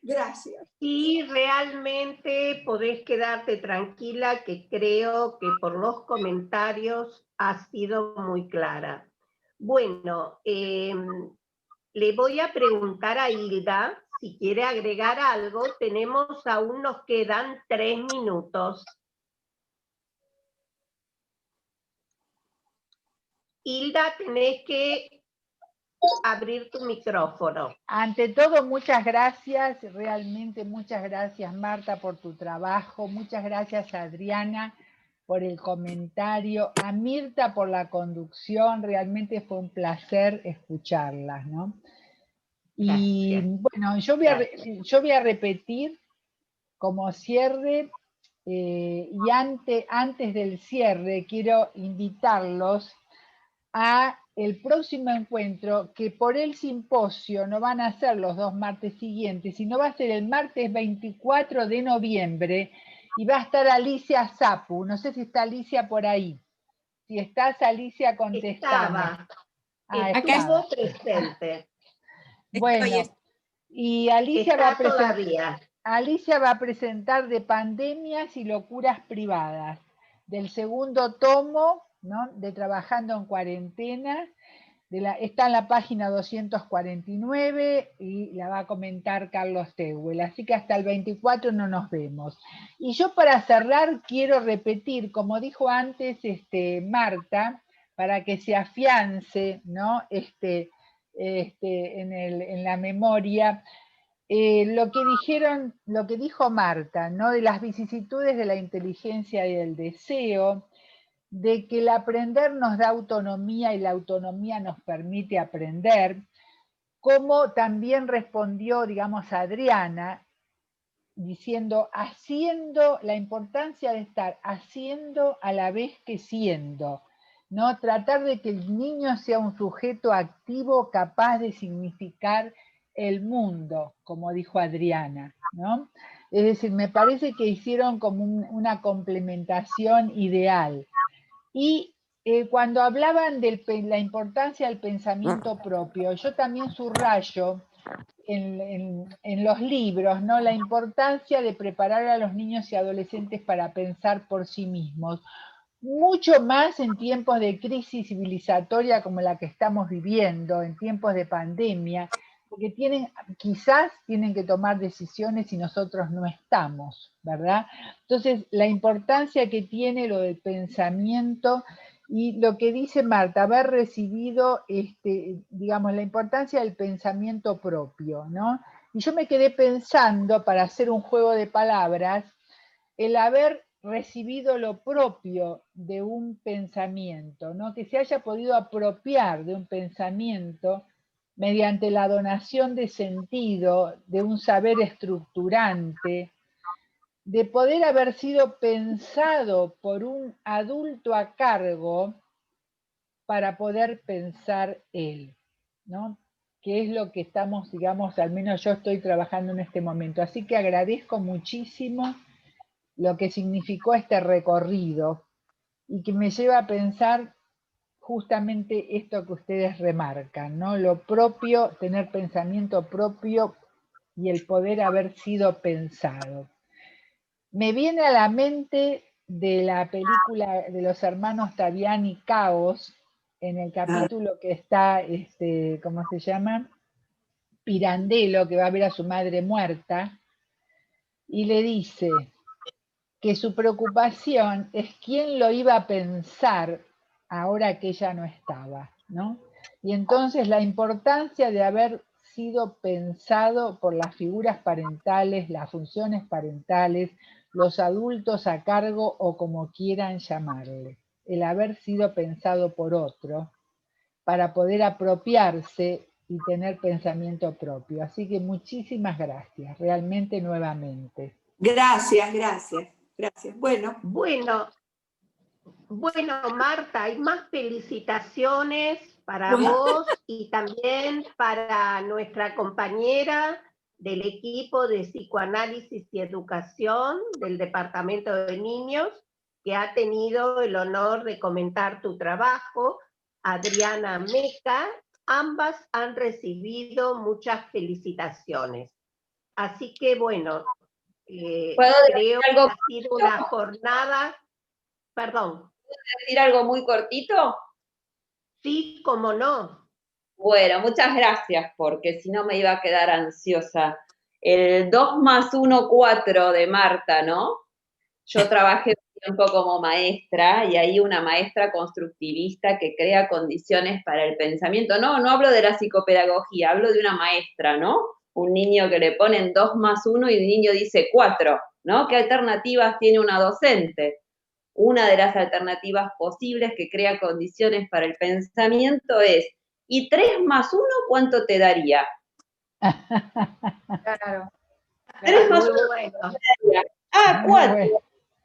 Gracias.
Y realmente podés quedarte tranquila que creo que por los comentarios has sido muy clara. Bueno, le voy a preguntar a Hilda si quiere agregar algo. Aún nos quedan 3 minutos. Hilda, tenés que abrir tu micrófono.
Ante todo, muchas gracias, realmente muchas gracias, Marta, por tu trabajo. Muchas gracias, Adriana, por el comentario. A Mirta por la conducción. Realmente fue un placer escucharlas, ¿no? Y bueno, yo voy a repetir como cierre, y antes del cierre quiero invitarlos a el próximo encuentro, que por el simposio no van a ser los 2 martes siguientes, sino va a ser el martes 24 de noviembre, y va a estar Alicia Zapu. No sé si está Alicia por ahí. Si estás, Alicia, contestame.
Estuvo presente.
Bueno, y Alicia va a presentar de pandemias y locuras privadas, del segundo tomo, ¿no?, de Trabajando en Cuarentena. Está en la página 249 y la va a comentar Carlos Tehuel. Así que hasta el 24 no nos vemos. Y yo, para cerrar, quiero repetir, como dijo antes Marta, para que se afiance, ¿no?, en la memoria, lo que dijo Marta, ¿no?, de las vicisitudes de la inteligencia y del deseo, de que el aprender nos da autonomía y la autonomía nos permite aprender, como también respondió, digamos, Adriana, diciendo, haciendo, la importancia de estar haciendo a la vez que siendo, ¿no? Tratar de que el niño sea un sujeto activo capaz de significar el mundo, como dijo Adriana, ¿no? Es decir, me parece que hicieron como una complementación ideal. Y cuando hablaban de la importancia del pensamiento propio, yo también subrayo en los libros, ¿no?, la importancia de preparar a los niños y adolescentes para pensar por sí mismos, mucho más en tiempos de crisis civilizatoria como la que estamos viviendo, en tiempos de pandemia, porque quizás tienen que tomar decisiones y nosotros no estamos, ¿verdad? Entonces, la importancia que tiene lo del pensamiento y lo que dice Marta, haber recibido, digamos, la importancia del pensamiento propio, ¿no? Y yo me quedé pensando, para hacer un juego de palabras, el haber recibido lo propio de un pensamiento, ¿no?, que se haya podido apropiar de un pensamiento mediante la donación de sentido, de un saber estructurante, de poder haber sido pensado por un adulto a cargo para poder pensar él, ¿no?, que es lo que estamos, digamos, al menos yo estoy trabajando en este momento. Así que agradezco muchísimo lo que significó este recorrido y que me lleva a pensar justamente esto que ustedes remarcan, ¿no?, lo propio, tener pensamiento propio y el poder haber sido pensado. Me viene a la mente de la película de los hermanos Taviani, Caos, en el capítulo que está, ¿cómo se llama?, Pirandello, que va a ver a su madre muerta, y le dice que su preocupación es quién lo iba a pensar ahora que ella no estaba, ¿no? Y entonces la importancia de haber sido pensado por las figuras parentales, las funciones parentales, los adultos a cargo o como quieran llamarle. El haber sido pensado por otro para poder apropiarse y tener pensamiento propio. Así que muchísimas gracias, realmente nuevamente.
Gracias, gracias, gracias. Bueno,
Marta, hay más felicitaciones para vos y también para nuestra compañera del equipo de psicoanálisis y educación del Departamento de Niños, que ha tenido el honor de comentar tu trabajo, Adriana Meca. Ambas han recibido muchas felicitaciones. Así que bueno, creo que ha sido una jornada. Perdón.
¿Puedo decir algo muy cortito?
Sí, cómo no.
Bueno, muchas gracias, porque si no me iba a quedar ansiosa. El 2 más 1, 4 de Marta, ¿no? Yo trabajé un tiempo como maestra y hay una maestra constructivista que crea condiciones para el pensamiento. No hablo de la psicopedagogía, hablo de una maestra, ¿no? Un niño que le ponen 2 más 1 y un niño dice 4, ¿no? ¿Qué alternativas tiene una docente? Una de las alternativas posibles que crea condiciones para el pensamiento es, ¿y 3 más 1 cuánto te daría?
Claro.
3 más 1 cuánto te daría. 4.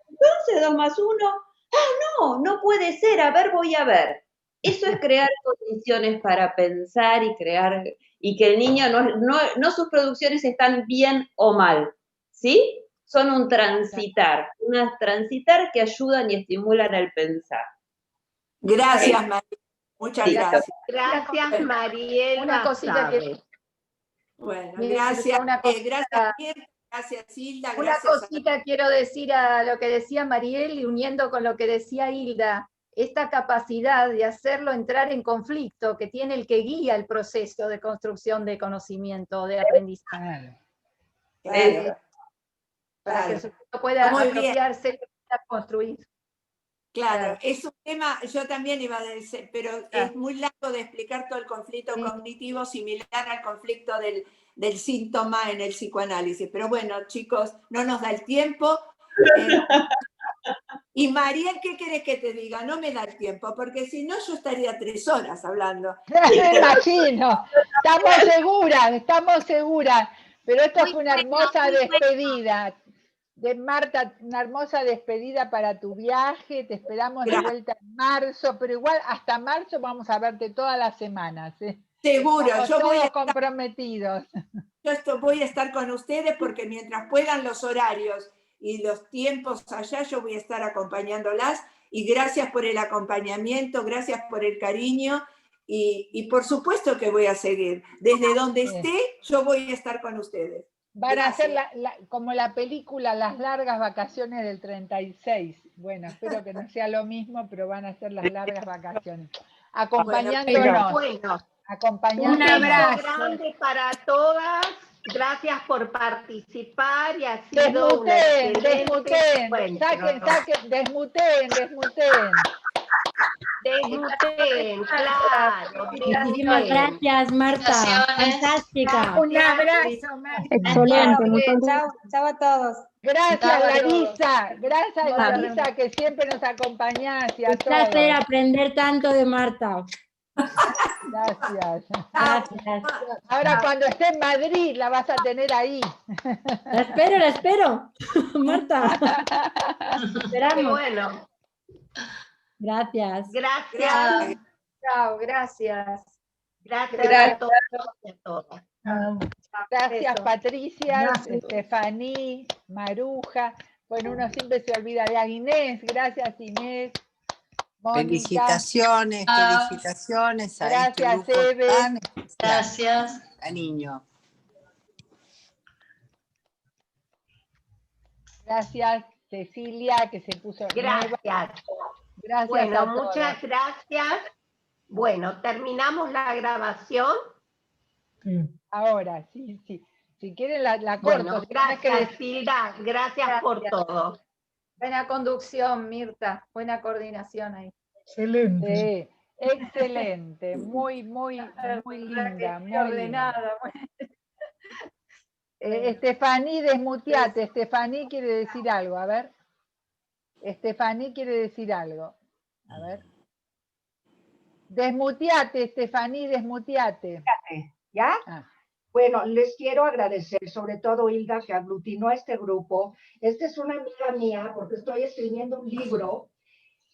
Entonces 2 más 1, no puede ser, a ver, voy a ver. Eso es crear condiciones para pensar y crear, y que el niño no sus producciones están bien o mal, ¿sí? Son un transitar que ayudan y estimulan el pensar.
Gracias, Mariel. Muchas gracias.
Gracias, Mariel.
Una cosita que...
Bueno, gracias. Gracias, Hilda.
Una cosita quiero decir a lo que decía Mariel y uniendo con lo que decía Hilda, esta capacidad de hacerlo entrar en conflicto que tiene el que guía el proceso de construcción de conocimiento, de aprendizaje.
Claro.
Para que el sujeto pueda apropiarse y pueda construir.
Claro, es un tema, yo también iba a decir, pero es muy largo de explicar todo el conflicto cognitivo similar al conflicto del síntoma en el psicoanálisis. Pero bueno, chicos, no nos da el tiempo. Y Mariel, ¿qué querés que te diga? No me da el tiempo, porque si no yo estaría 3 horas hablando.
Me imagino, estamos seguras. Pero esta fue una hermosa despedida. De Marta, una hermosa despedida para tu viaje, te esperamos de vuelta en marzo, pero igual hasta marzo vamos a verte todas las semanas.
Seguro,
estamos todos comprometidos.
Yo voy a estar con ustedes porque mientras puedan los horarios y los tiempos allá, yo voy a estar acompañándolas, y gracias por el acompañamiento, gracias por el cariño, y por supuesto que voy a seguir. Desde donde esté, yo voy a estar con ustedes.
Van a hacer como la película Las largas vacaciones del 36. Bueno, espero que no sea lo mismo, pero van a ser las largas vacaciones. Acompañándonos.
Un abrazo grande para todas. Gracias por participar y ha sido un excelente encuentro. Desmuten, claro.
Muchísimas gracias, Marta. Fantástica.
Un abrazo, Marta.
Excelente.
Chao a todos.
Gracias, Larisa. Gracias, Larisa, que siempre nos acompañás.
Un placer aprender tanto de Marta.
Gracias.
Gracias.
Ahora cuando esté en Madrid la vas a tener ahí.
La espero. Marta. Esperamos.
Qué bueno.
Gracias.
Gracias.
Chao, gracias.
Gracias a todos y a todas.
Gracias, Patricia, Estefaní, Maruja. Bueno, uno siempre se olvida de Inés. Gracias, Inés. Mónica.
Felicitaciones a
gracias,
este grupo
Eve.
tan
Gracias.
Cariño.
Gracias, Cecilia, que se puso.
Gracias.
Gracias.
Bueno, muchas gracias. Bueno, terminamos la grabación.
Ahora, sí. Si quieren la corto.
Bueno, gracias, Hilda. Gracias por todo.
Buena conducción, Mirta. Buena coordinación ahí.
Excelente.
Excelente, muy linda, muy linda.
Ordenada.
Estefaní, desmuteate. Estefaní quiere decir algo, a ver. Estefaní quiere decir algo. A ver. Desmuteate, Estefaní, desmuteate.
¿Ya?
Ah.
Bueno, les quiero agradecer, sobre todo Hilda, que aglutinó a este grupo. Esta es una amiga mía, porque estoy escribiendo un libro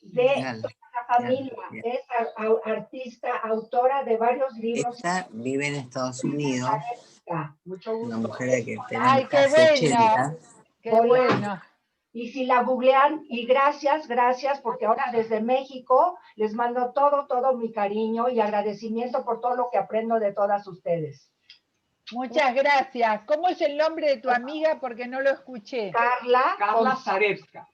de toda la familia. Es artista, autora de varios libros.
Esta vive en Estados Unidos.
Mucho gusto.
Una mujer que
¡Ay, qué
casi
bueno!
80.
¡Qué bueno!
Y si la googlean, y gracias, porque ahora desde México les mando todo mi cariño y agradecimiento por todo lo que aprendo de todas ustedes.
Muchas gracias. ¿Cómo es el nombre de tu amiga? Porque no lo escuché.
Carla Zarevska.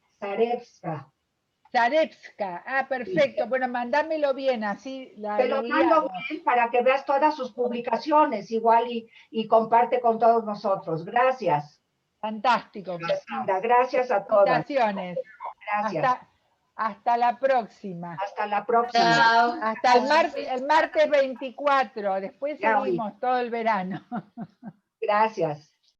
Zarevska. Ah, perfecto. Bueno, mándamelo bien, así la
te lo mando bien para que veas todas sus publicaciones igual y comparte con todos nosotros. Gracias.
Fantástico.
Gracias a todas.
Felicitaciones.
Gracias.
Hasta la próxima.
Hasta la próxima.
Chao.
Hasta el martes 24. Después seguimos todo el verano.
Gracias.